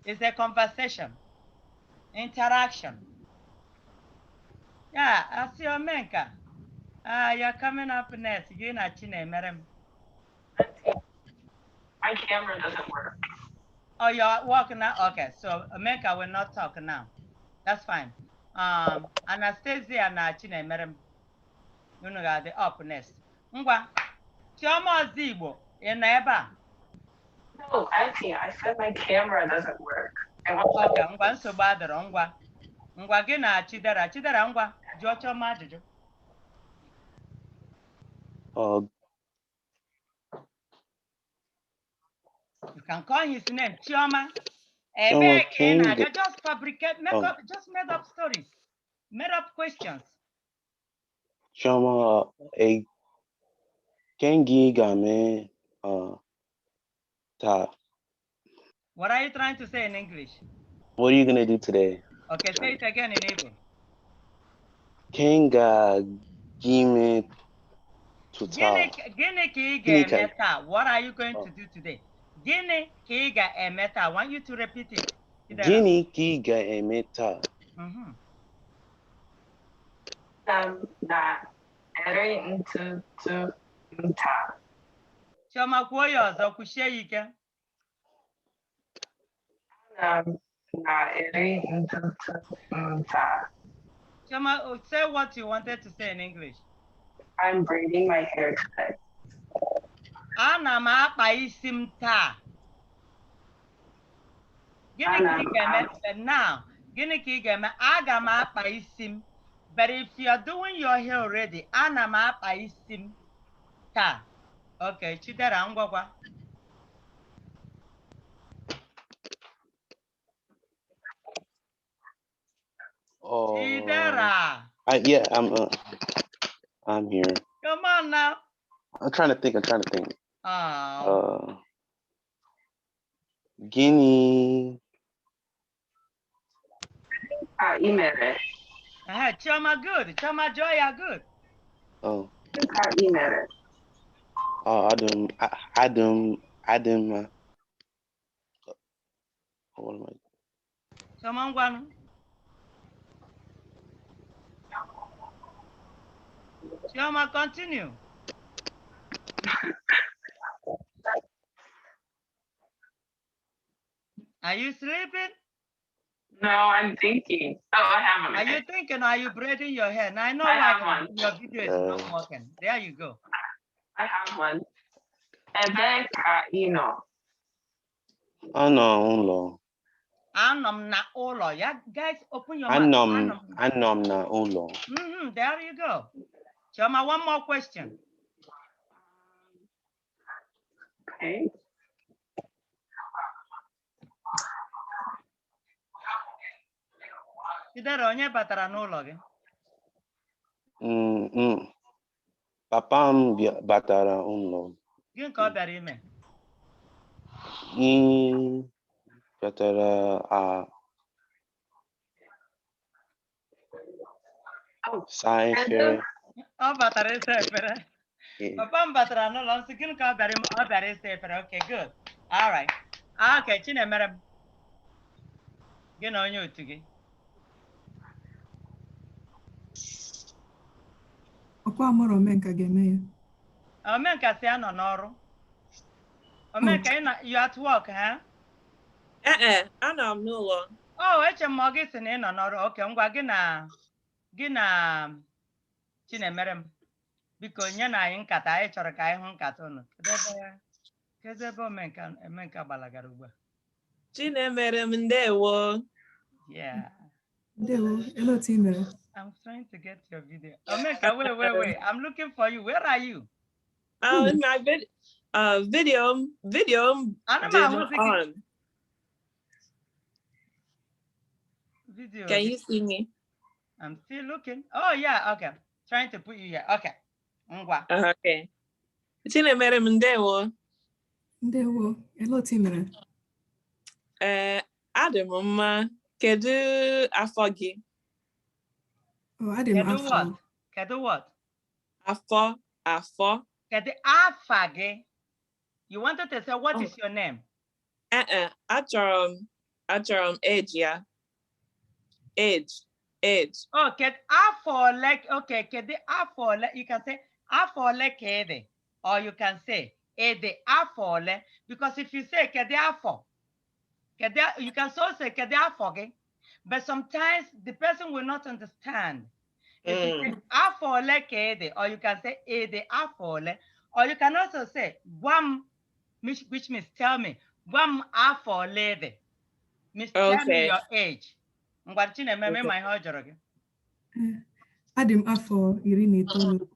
is a conversation, interaction. Yeah, I see your menka. You're coming up next. Gị na Chinemerem.
My camera doesn't work.
Oh, you're walking now? Okay, so Menka will not talk now. That's fine. Anastasia na Chinemerem. You know the up next. Ngwa. Chioma Ọzọ Igbo, ị nọ ebe a?
No, Auntie, I said my camera doesn't work.
Okay, ngwa nsogbu adịrọ, ngwa. Ngwa gị na Chidera ngwa, jụọ Chioma ajụjụ. You can call his name Chioma. Just fabricate, just made up stories, made up questions.
Chioma, kengi game ta.
What are you trying to say in English?
What are you gonna do today?
Okay, say it again in Igbo.
Kenga gime tuta.
Gini ki ga-emeta. What are you going to do today? Gini ki ga-emeta. I want you to repeat it.
Gini ki ga-emeta.
Na eri ntutu nta.
Chioma, kwuo ya ọzọ, kwuchie ya ike.
Na eri ntutu nta.
Chioma, say what you wanted to say in English.
I'm braiding my hair today.
Ana m akpa isi m taa. Gịnị ka ị ga-eme now? Gịnị ka ị ga-eme? Aga m akpa isi m. But if you're doing your hair already, ana m akpa isi m taa. Okay, Chidera ngwakwa. Chidera.
Yeah, I'm here.
Come on now.
I'm trying to think. Guinea.
Email it.
Chioma good. Chioma Joya good.
Oh.
Email it.
Oh, Adam. What am I?
Someone one. Chioma, continue. Are you sleeping?
No, I'm thinking. Oh, I have one.
Are you thinking? Are you braiding your hair? Now I know
I
why
have one.
your video is not working. There you go.
I have one. Ebeka,
Ulo.
Anom na ulo. Yeah, guys, open your mouth.
Anom na ulo.
There you go. Chioma, one more question.
Okay.
Chidera, onye batara n'ụlọ gị?
Papa m batara ụlọ.
Gịnị ka ọ bịara ime?
Batara saa efere.
Ọ batara ịsa efere. Papa m batara n'ụlọ nsị, gịnị ka ọ bịara ime? Ọ bịara ịsa efere. Okay, good. All right. Okay, Chinemere m. Gị na onye otu gị.
Ọkwa amụrụ Omenka ga-eme ya.
Omenka si ya nọ n'ọrụ. Omenka, you at work, huh?
Anọ m n'ụlọ.
Oh, eche m gị si na ị nọ n'ọrụ. Okay, ngwa gị na Chinemere m. Biko nye na anyị nkata, anyị chọrọ ka anyị hụ nkata unu. Kedu ebe Omenka gbalagara ugbu a?
Chinemere m ndewo.
Yeah.
Ndewo, ele otu ị mere?
I'm trying to get your video. Omenka, wait. I'm looking for you. Where are you?
In my video didn't on.
Video.
Can you see me?
I'm still looking. Oh yeah, okay. Trying to put you here. Okay. Ngwa.
Okay. Chinemere m ndewo.
Ndewo, ele otu ị mere?
Adị m mma. Kedu afọ gị?
Adị m afọ.
Kedu what?
Afọ.
Kedu afa gị? You wanted to say what is your name?
Achọrọ m age ya. Age.
Oh, kedu afọ ole? Okay, kedu afọ ole? You can say afọ ole kede, or you can say ede afọ ole, because if you say kedu afọ, you can so say kedu afọ gị, but sometimes the person will not understand. If you say afọ ole kede, or you can say ede afọ ole, or you can also say gwam, which means tell me. Gwam afọ ole de, means tell me your age. Ngwa Chinemere ma ihe ọ jụrụ gị.
Adị m afọ 19.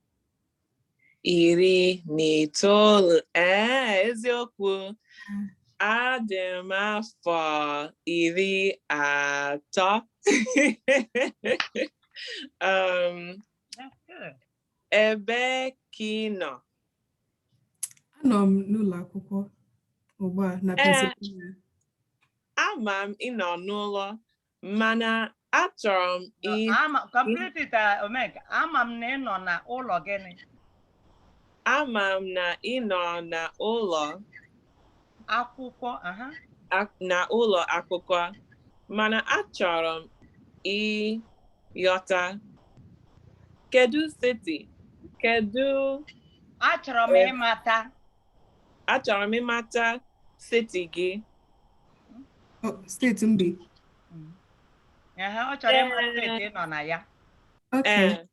19. Eziokwu. Adị m afọ 13.
That's good.
Ebe ka ị nọ?
Anọ m n'ụlọ akwụkwọ ugbu a na Pennsylvania.
Ama m ị nọ n'ụlọ, mana achọrọ m
Complete it, Omenka. Ama m na ị nọ na ụlọ gịnị?
Ama m na ị nọ na ụlọ
akwụkwọ.
Na ụlọ akwụkwọ, mana achọrọ m ịghọta. Kedu city? Kedu?
Achọrọ m ịmata.
Achọrọ m ịmata city gị.
Steeti m bi.
Ọ chọrọ ịmata steeti ị nọ na ya.
Okay.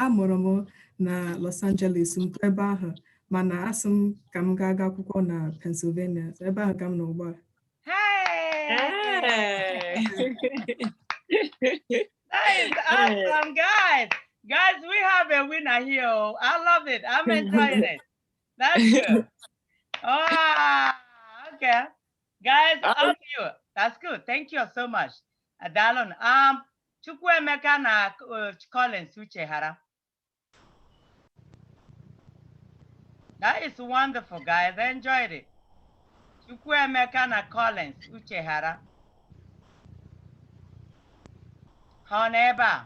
Amụrụ m na Los Angeles, mpụ ebe ahụ, mana asị m ka m gaa akwụkwọ na Pennsylvania. Ebe ahụ ka m nọ ugbu a.
Hey! That is awesome, guys. Guys, we have a winner here. I love it. I'm enjoying it. That's good. Oh, okay. Guys, up to you. That's good. Thank you so much. Adalon. Chukwuemeka na Collins Uchehara. That is wonderful, guys. I enjoyed it. Chukwuemeka na Collins Uchehara. Ha nọ ebe a?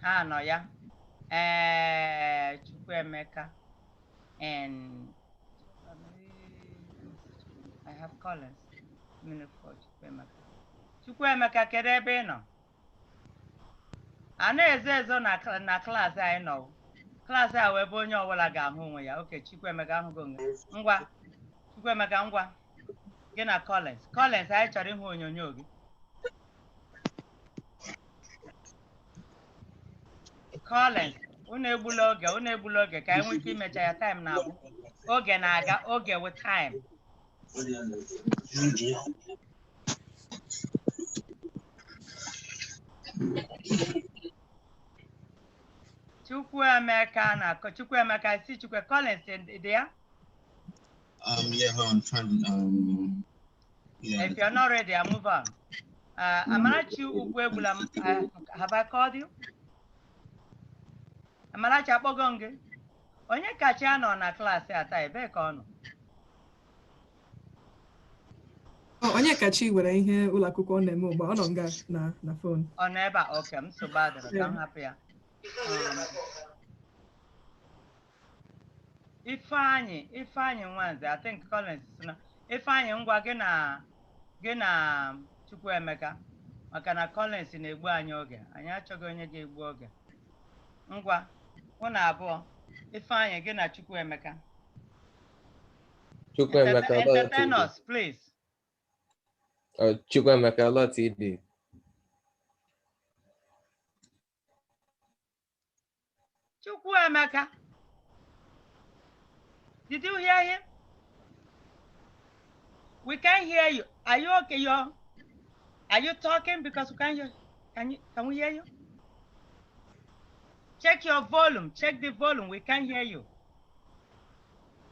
Ha nọ ya? Chukwuemeka and I have Collins. Minute for Chukwemeka. Chukwemeka, kedu ebe ị nọ? A na-ezo ezo na klaasị anyị nọ. Klaasị a wee bụ onye ọbụla ga-ahụ onwe ya. Oke, Chukwemeka ahụgo ngwa. Chukwemeka ngwa. Gị na Collins. Collins, anyị chọrọ ịhụ onyonyo gị. Collins, unu egbula oge ka anyị nwee ike imecha ya. Time na-agwụ. Oge na-aga, oge with time. Chukwemeka, see Chukwe Collins there?
Yeah, I'm trying. Yeah.
If you're not ready, I'll move on. Amarachi Ugwebulam, have I called you? Amarachi Abogonge. Onye kacha nọ na klaasị ata ebe ka ọ nọ?
Onye kachi were ihe ụlọ akwụkwọ na-eme ugbu a, ọ nọ nga na phone.
Ọ nọ ebe a, okay, m so bad ka m hapụ ya. Ifeanyi Nwanze, I think Collins na Ifeanyi ngwa gị na Chukwuemeka maka na Collins na-egbu anyị oge. Anyị achọghị onye ga-egbu oge. Ngwa, unu abụọ. Ifeanyi gị na Chukwuemeka.
Chukwuemeka,
entertain us, please.
Chukwuemeka, a lot he did.
Chukwuemeka. Did you hear him? We can't hear you. Are you okay, y'all? Are you talking? Because we can't hear. Can we hear you? Check your volume. Check the volume. We can't hear you.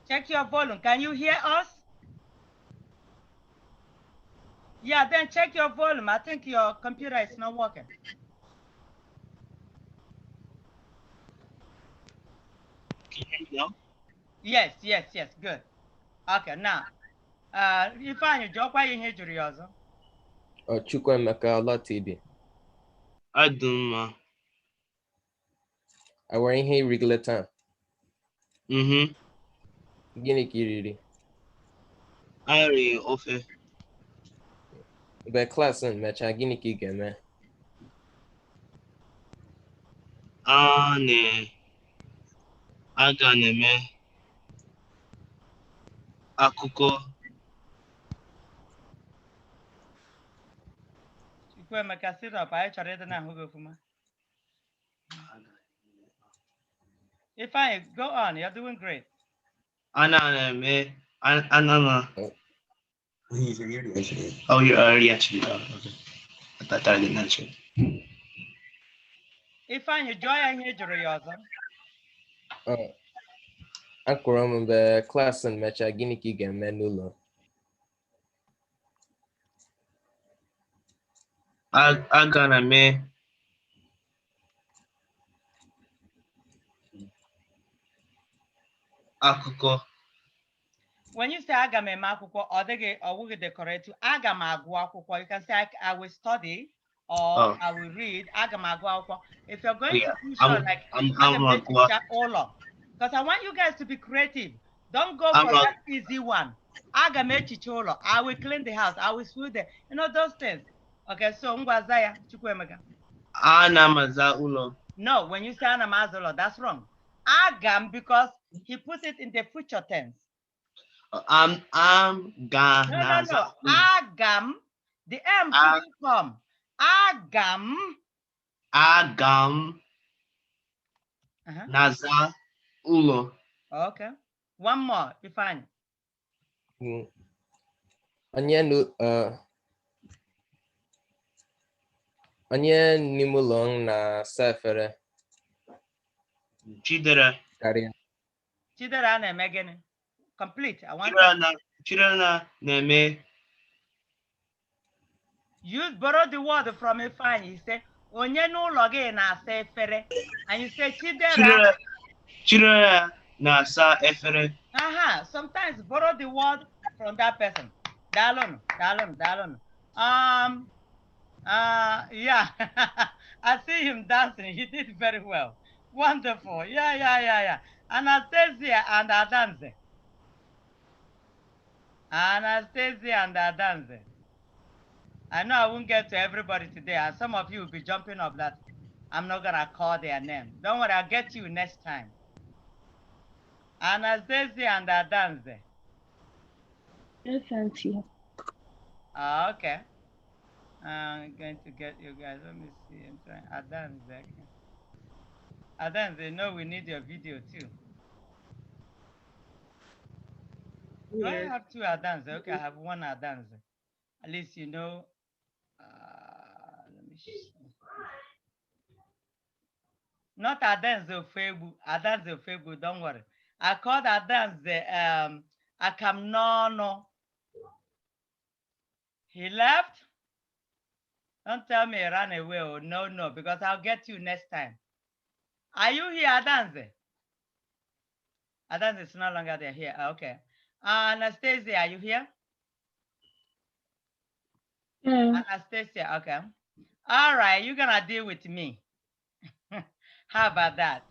Check your volume. Can you hear us? Yeah, then check your volume. I think your computer is not working.
Can you hear me now?
Yes, good. Okay, now, Ifeanyi, jụọkwa ya ihe jụrụ ya ọzọ.
Chukwuemeka, a lot he did.
Aduma.
I were in here regular time. Gịnị ka ị riri?
I riri ofe.
Mgbe klaasị mechaa, gịnị ka ị ga-eme?
Aga na-eme akụkọ.
Chukwuemeka, sit up. Anyị chọrọ ịdị na-ahụ gị ọfụma. Ifeanyi, go on. You're doing great.
Ana na-eme Oh, you already actually. Oh, okay. I thought I didn't answer.
Ifeanyi, jụọ ya ihe jụrụ ya ọzọ.
Akwụrụ m mgbe klaasị mechaa, gịnị ka ị ga-eme n'ụlọ?
Aga na eme akụkọ.
When you say aga m eme akwụkwọ, ọ wụghị decorative. Aga m agụ akwụkwọ. You can say I will study or I will read. Aga m agụ akwụkwọ. If you're going to do so, like ụlọ, because I want you guys to be creative. Don't go for that easy one. Aga m echiche ụlọ. I will clean the house. I will sweep the, those things. Okay, so ngwa zaya Chukwuemeka.
Ana m aza ụlọ.
No, when you say ana m aza ụlọ, that's wrong. Agam, because he puts it in the future tense.
I'm gonna.
No. Agam. The M couldn't come. Agam.
Naza ulo.
Okay. One more, Ifeanyi.
Onye n'ime ụlọ na-asa efere.
Chidera.
Chidera na-eme gịnị? Complete. I want
Chidera na-eme.
Borrow the word from Ifeanyi. He said, onye n'ụlọ gị na-asa efere. And you say Chidera.
Chidera na-asa efere.
Sometimes borrow the word from that person. Dalon. Yeah. I see him dancing. He did very well. Wonderful. Yeah. Anastasia and Adanze. Anastasia and Adanze. I know I won't get to everybody today, and some of you will be jumping up that I'm not gonna call their name. Don't worry, I'll get you next time. Anastasia and Adanze.
Yes, Auntie.
Okay. I'm going to get you guys. Let me see. I'm trying. Adanze. Adanze, no, we need your video too. Do I have two Adanze? Okay, I have one Adanze. At least you know. Let me see. Not Adanze Ofebu. Adanze Ofebu, don't worry. I called Adanze Akamnono. He left. Don't tell me he ran away. Oh, no, because I'll get you next time. Are you here, Adanze? Adanze is no longer there here. Okay. Anastasia, are you here?
Yeah.
Anastasia, okay. All right, you're gonna deal with me. How about that?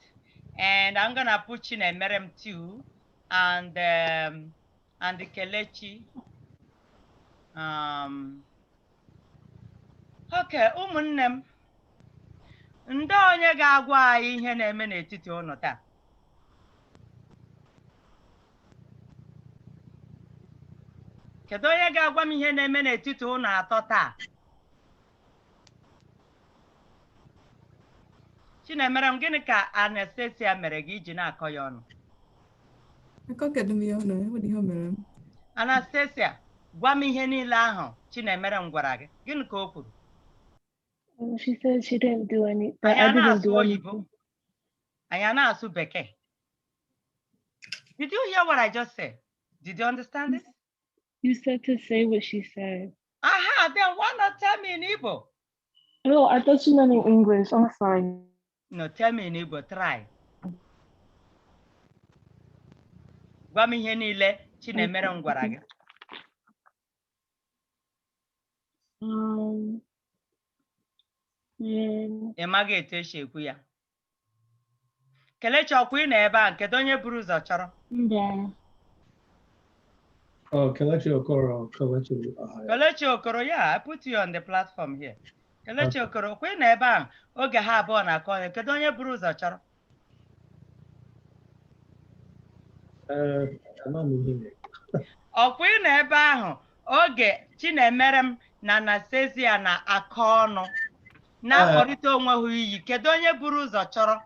And I'm gonna put in a Merem too, and the Kelechi. Okay, ụmụnne m. Ndị onye ga-agwa anyị ihe na-eme n'etiti ụnụ taa? Kedu onye ga-agwa m ihe na-eme n'etiti ụnụ atọ taa? Chinemere m, gịnị ka Anastasia mere gị iji na-akọ ya ọnụ? Anastasia, gwa m ihe niile ahụ Chinemere m gwara gị. Gịnị ka o kwuru?
She said she didn't do anything. I didn't do anything.
Anyị na-asụ Bekee. Did you hear what I just said? Did you understand it?
You said to say what she said.
Aha, then why not tell me in Igbo?
Oh, I thought you meant in English. I'm sorry.
No, tell me in Igbo. Try. Gwa m ihe niile Chinemere m gwara gị. Ị maghị etu esi ekwu ya. Kelechi, ọkwa ị nọ ebe a, kedu onye buru ụzọ chọrọ?
Oh, Kelechi Okoro.
Kelechi Okoro, yeah, I put you on the platform here. Kelechi Okoro, ọkwa ị nọ ebe a oge ha abụọ na-akọ onye, kedu onye buru ụzọ chọrọ? Ọkwa ị nọ ebe ahụ oge Chinemere m na Anastasia na-akọ ọnụ na-akpọrịta onwe ha iyi, kedu onye buru ụzọ chọrọ?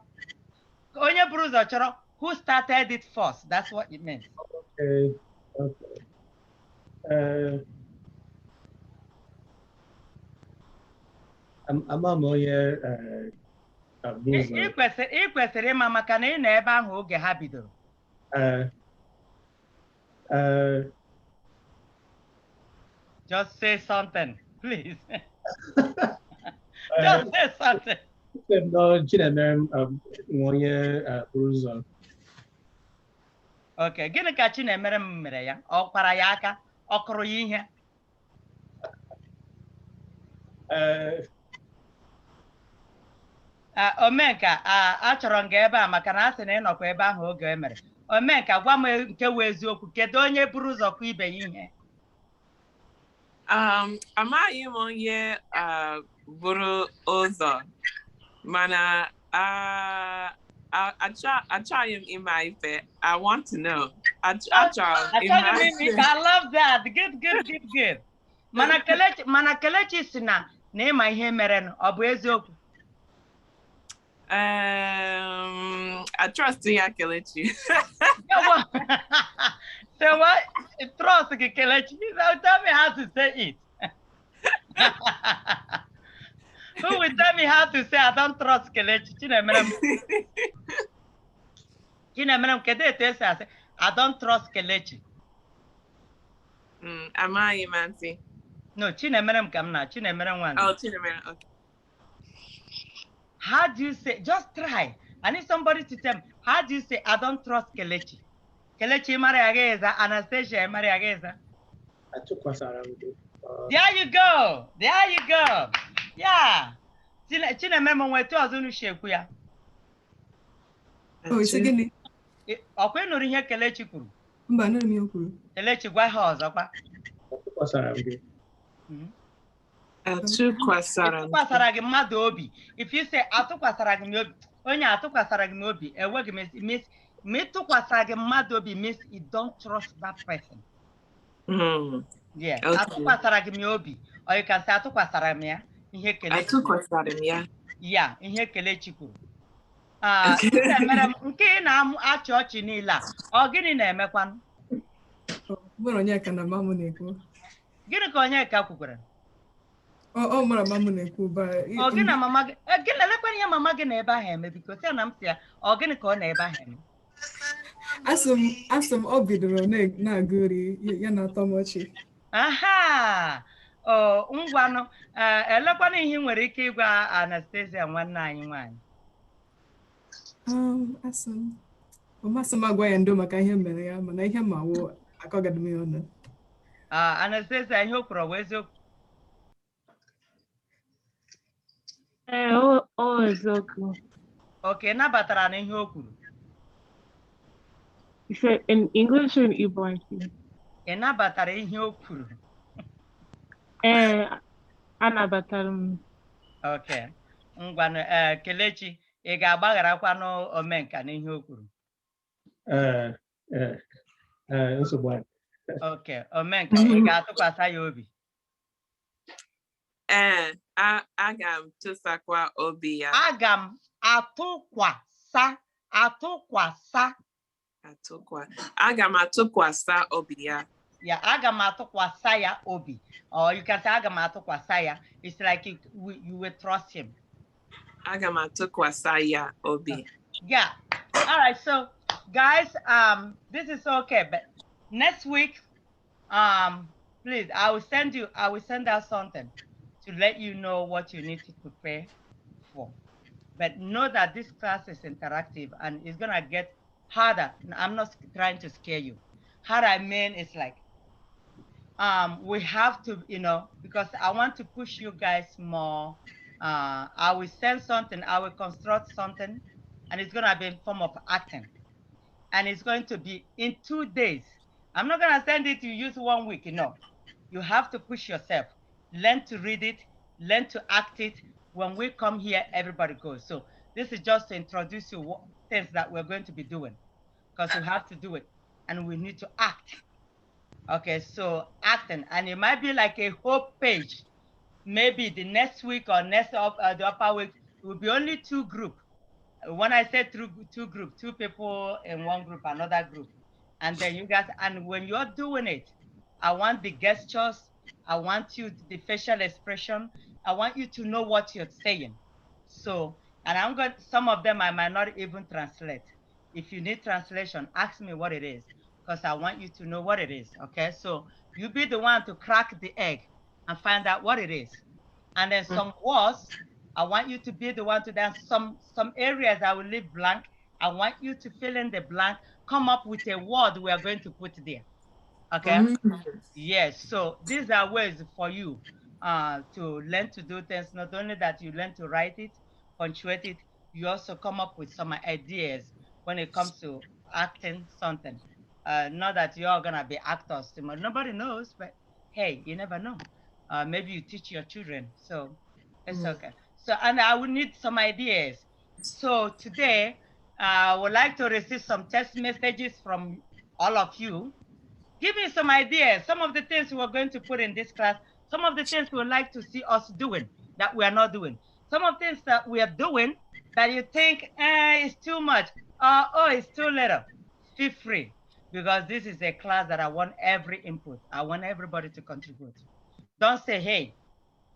Onye buru ụzọ chọrọ, who started it first? That's what it means.
Okay. I'm onye
ị kwesịrị ịma maka na ị nọ ebe ahụ oge ha bidoro. Just say something, please. Just say something.
No, Chinemere onye buru ụzọ.
Okay, gịnị ka Chinemere m mere ya? Ọ kwara ya aka? Ọ kụrụ ya ihe? Omenka, achọrọ m gị ebe a maka na a sị na ị nọkwa ebe ahụ oge e mere. Omenka, gwa m nke wụ eziokwu, kedu onye buru ụzọ kwa ibe ya ihe?
Amaghị m onye buru ụzọ, mana achọghị m ịma ife. I want to know. Achọrọ m ịma ife.
I love that. Good. Mana Kelechi si na ịma ihe mere nụ, ọ bụ eziokwu?
I trust ya, Kelechi.
So what? Trust Kelechi. Tell me how to say it. Who will tell me how to say I don't trust Kelechi? Chinemere, kedu etu esi asị I don't trust Kelechi?
Amaghị m, auntie.
No, Chinemere ka m na Chinemere nwanne.
Oh, Chinemere, okay.
How do you say? Just try. I need somebody to tell me. How do you say I don't trust Kelechi? Kelechi Mariageza, Anastasia Mariageza. There you go. Yeah. Chinemere nwetu ọzọ unu shekwu ya.
Oh, ise gịnị?
Ọkwa ịnụrụ ihe Kelechi kwuru?
Mba, anụrụ m ihe o kwuru.
Kelechi, gwa ha ọzọ kwa. Atụkwasara gị mmadụ obi. If you say atụkwasara gị m obi, onye atụkwasara gị m obi, enweghị m ma ịtụkwasara gị mmadụ obi means you don't trust that person. Yeah, atụkwasara gị m obi. Or you can say atụkwasara m ya. Ihe Kelechi.
Atụkwasara m ya.
Yeah, ihe Kelechi kwuru. Nke ị na-achị ọchị niile a, ọ gịnị na-emekwanụ?
Nwere Onyeka na Mamu na-ekwu.
Gịnị ka Onyeka kwukwara?
Ọ mara Mamu na-ekwu ba.
Ọ gị na mama gị, gị lelekwana ihe mama gị na ebe ahụ eme biko sị na m sị ya, ọ gịnị ka ọ na ebe ahụ eme?
Asị m ọ bidoro na-agụ uri ya na-atọ m ọchị.
Aha! Ngwanụ, elekwana ihe ị nwere ike ịgwa Anastasia nwanne anyị nwaanyị?
Ọ masị m agwa ya ndo maka ihe mere ya, mana ihe ma wụ akọgadị m ya ọnụ.
Anastasia, ihe o kwuru bụ eziokwu?
Eziokwu.
Okay, nabatara na ihe o kwuru.
You said in English or in Igbo?
Ị nabatara ihe o kwuru?
Anabatara m.
Okay. Ngwanụ, Kelechi, ị ga-agbagharakwanụ Omenka n'ihe o kwuru?
Nsogbu.
Okay, Omenka, ị ga-atụkwasị ya obi?
Aga m tụsakwa obi ya.
Aga m atụkwasa.
Aga m atụkwasa obi ya.
Yeah, aga m atụkwasa ya obi. Or you can say aga m atụkwasa ya. It's like you will trust him.
Aga m atụkwasa ya obi.
Yeah. All right. So, guys, this is okay. But next week, please, I will send out something to let you know what you need to prepare for. But know that this class is interactive and it's gonna get harder. I'm not trying to scare you. How I mean is like, we have to, because I want to push you guys more. I will send something, I will construct something, and it's gonna be in form of acting. And it's going to be in 2 days. I'm not gonna send it to use 1 week, You have to push yourself. Learn to read it, learn to act it. When we come here, everybody goes. So this is just to introduce you what things that we're going to be doing, because we have to do it and we need to act. Okay, so acting, and it might be like a whole page. Maybe the next week or the upper week, it will be only 2 groups. When I say two groups, 2 people in one group, another group. And then you guys, and when you're doing it, I want the gestures, I want you, the facial expression, I want you to know what you're saying. So, and some of them I might not even translate. If you need translation, ask me what it is, because I want you to know what it is, okay? So you be the one to crack the egg and find out what it is. And then some words, I want you to be the one to then some areas I will leave blank. I want you to fill in the blank, come up with a word we are going to put there, okay? Yes, so these are ways for you to learn to do things. Not only that you learn to write it, punctuate it, you also come up with some ideas when it comes to acting something. Not that you're gonna be actors, nobody knows, but hey, you never know. Maybe you teach your children, so it's okay. So, and I would need some ideas. So today, I would like to receive some text messages from all of you. Give me some ideas, some of the things we're going to put in this class, some of the things we would like to see us doing that we are not doing, some of the things that we are doing that you think it's too much, oh, it's too little. Feel free, because this is a class that I want every input. I want everybody to contribute. Don't say, hey,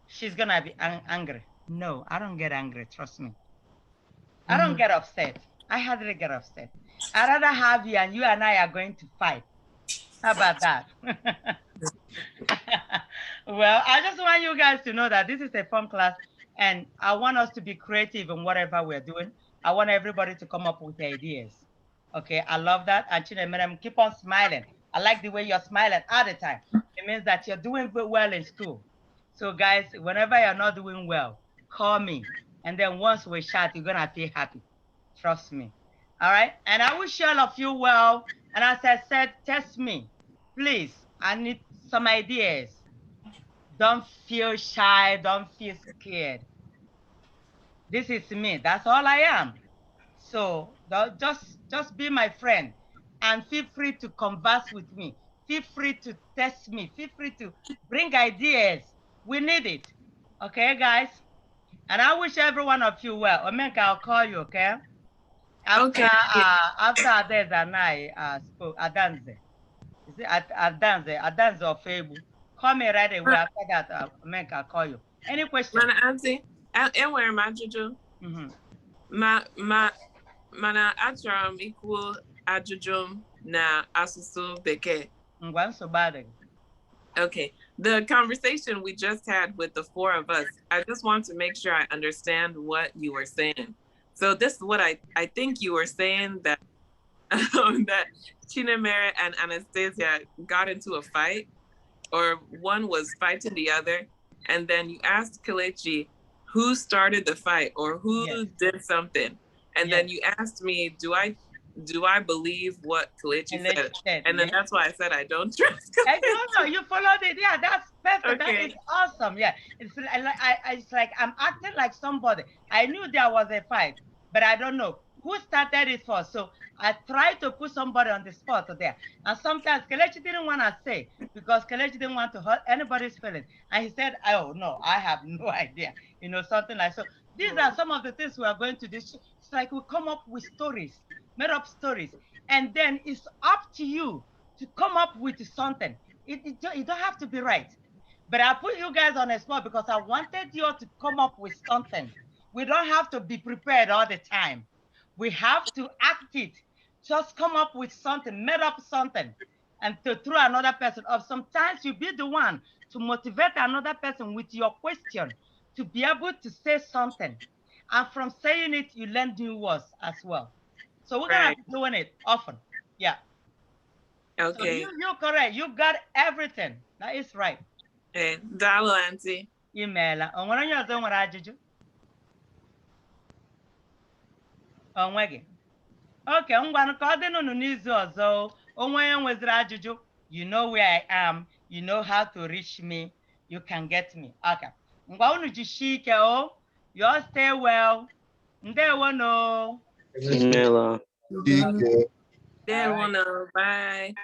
she's gonna be angry. No, I don't get angry, trust me. I don't get upset. I hardly get upset. I'd rather have you and I are going to fight. How about that? Well, I just want you guys to know that this is a fun class and I want us to be creative in whatever we're doing. I want everybody to come up with ideas. Okay, I love that. And Chinemerem, keep on smiling. I like the way you're smiling all the time. It means that you're doing well in school. So guys, whenever you're not doing well, call me. And then once we chat, you're gonna feel happy. Trust me. All right. And I wish all of you well. And as I said, test me. Please, I need some ideas. Don't feel shy. Don't feel scared. This is me. That's all I am. So just be my friend and feel free to converse with me. Feel free to test me. Feel free to bring ideas. We need it. Okay, guys? And I wish every one of you well. Omenka, I'll call you, okay? After after Adez and I spoke, Adanze. Is it Adanze? Adanze or Febu? Call me right away. After that, Omenka, I'll call you. Any questions?
Mana auntie, and where am I, Jojo? Mana achọrọ ikwu ajụjụ na asụsụ Bekee. Okay, the conversation we just had with the four of us, I just want to make sure I understand what you were saying. So this is what I think you were saying, that that Chinemere and Anastasia got into a fight, or one was fighting the other, and then you asked Kelechi who started the fight or who did something, and then you asked me, do I believe what Kelechi said? And then that's why I said I don't trust Kelechi.
No, you followed it. Yeah, that's perfect.
Okay.
That is awesome. Yeah, it's like I'm acting like somebody. I knew there was a fight, but I don't know who started it first. So I tried to put somebody on the spot there. And sometimes Kelechi didn't want to say, because Kelechi didn't want to hurt anybody's feelings. And he said, oh, no, I have no idea. You know, something like so. These are some of the things we are going to do. It's like we come up with stories, made up stories. And then it's up to you to come up with something. You don't have to be right. But I put you guys on a spot because I wanted you to come up with something. We don't have to be prepared all the time. We have to act it. Just come up with something, made up something, and to throw another person up. Sometimes you be the one to motivate another person with your question to be able to say something. And from saying it, you learn new words as well. So we're gonna be doing it often. Yeah.
Okay.
So you're correct. You got everything. That is right.
Hey, dalo auntie.
Email. Onwere onye ọzọ nwere ajụjụ? Onweghị. Okay, ngwanụ ka ọ dị n'ụnụ n'izu ọzọ. Onwe onye nweziri ajụjụ, you know where I am. You know how to reach me. You can get me. Okay. Ngwa unu jisie ike o. You all stay well. Ndewo no.
Ndewo.
Bye.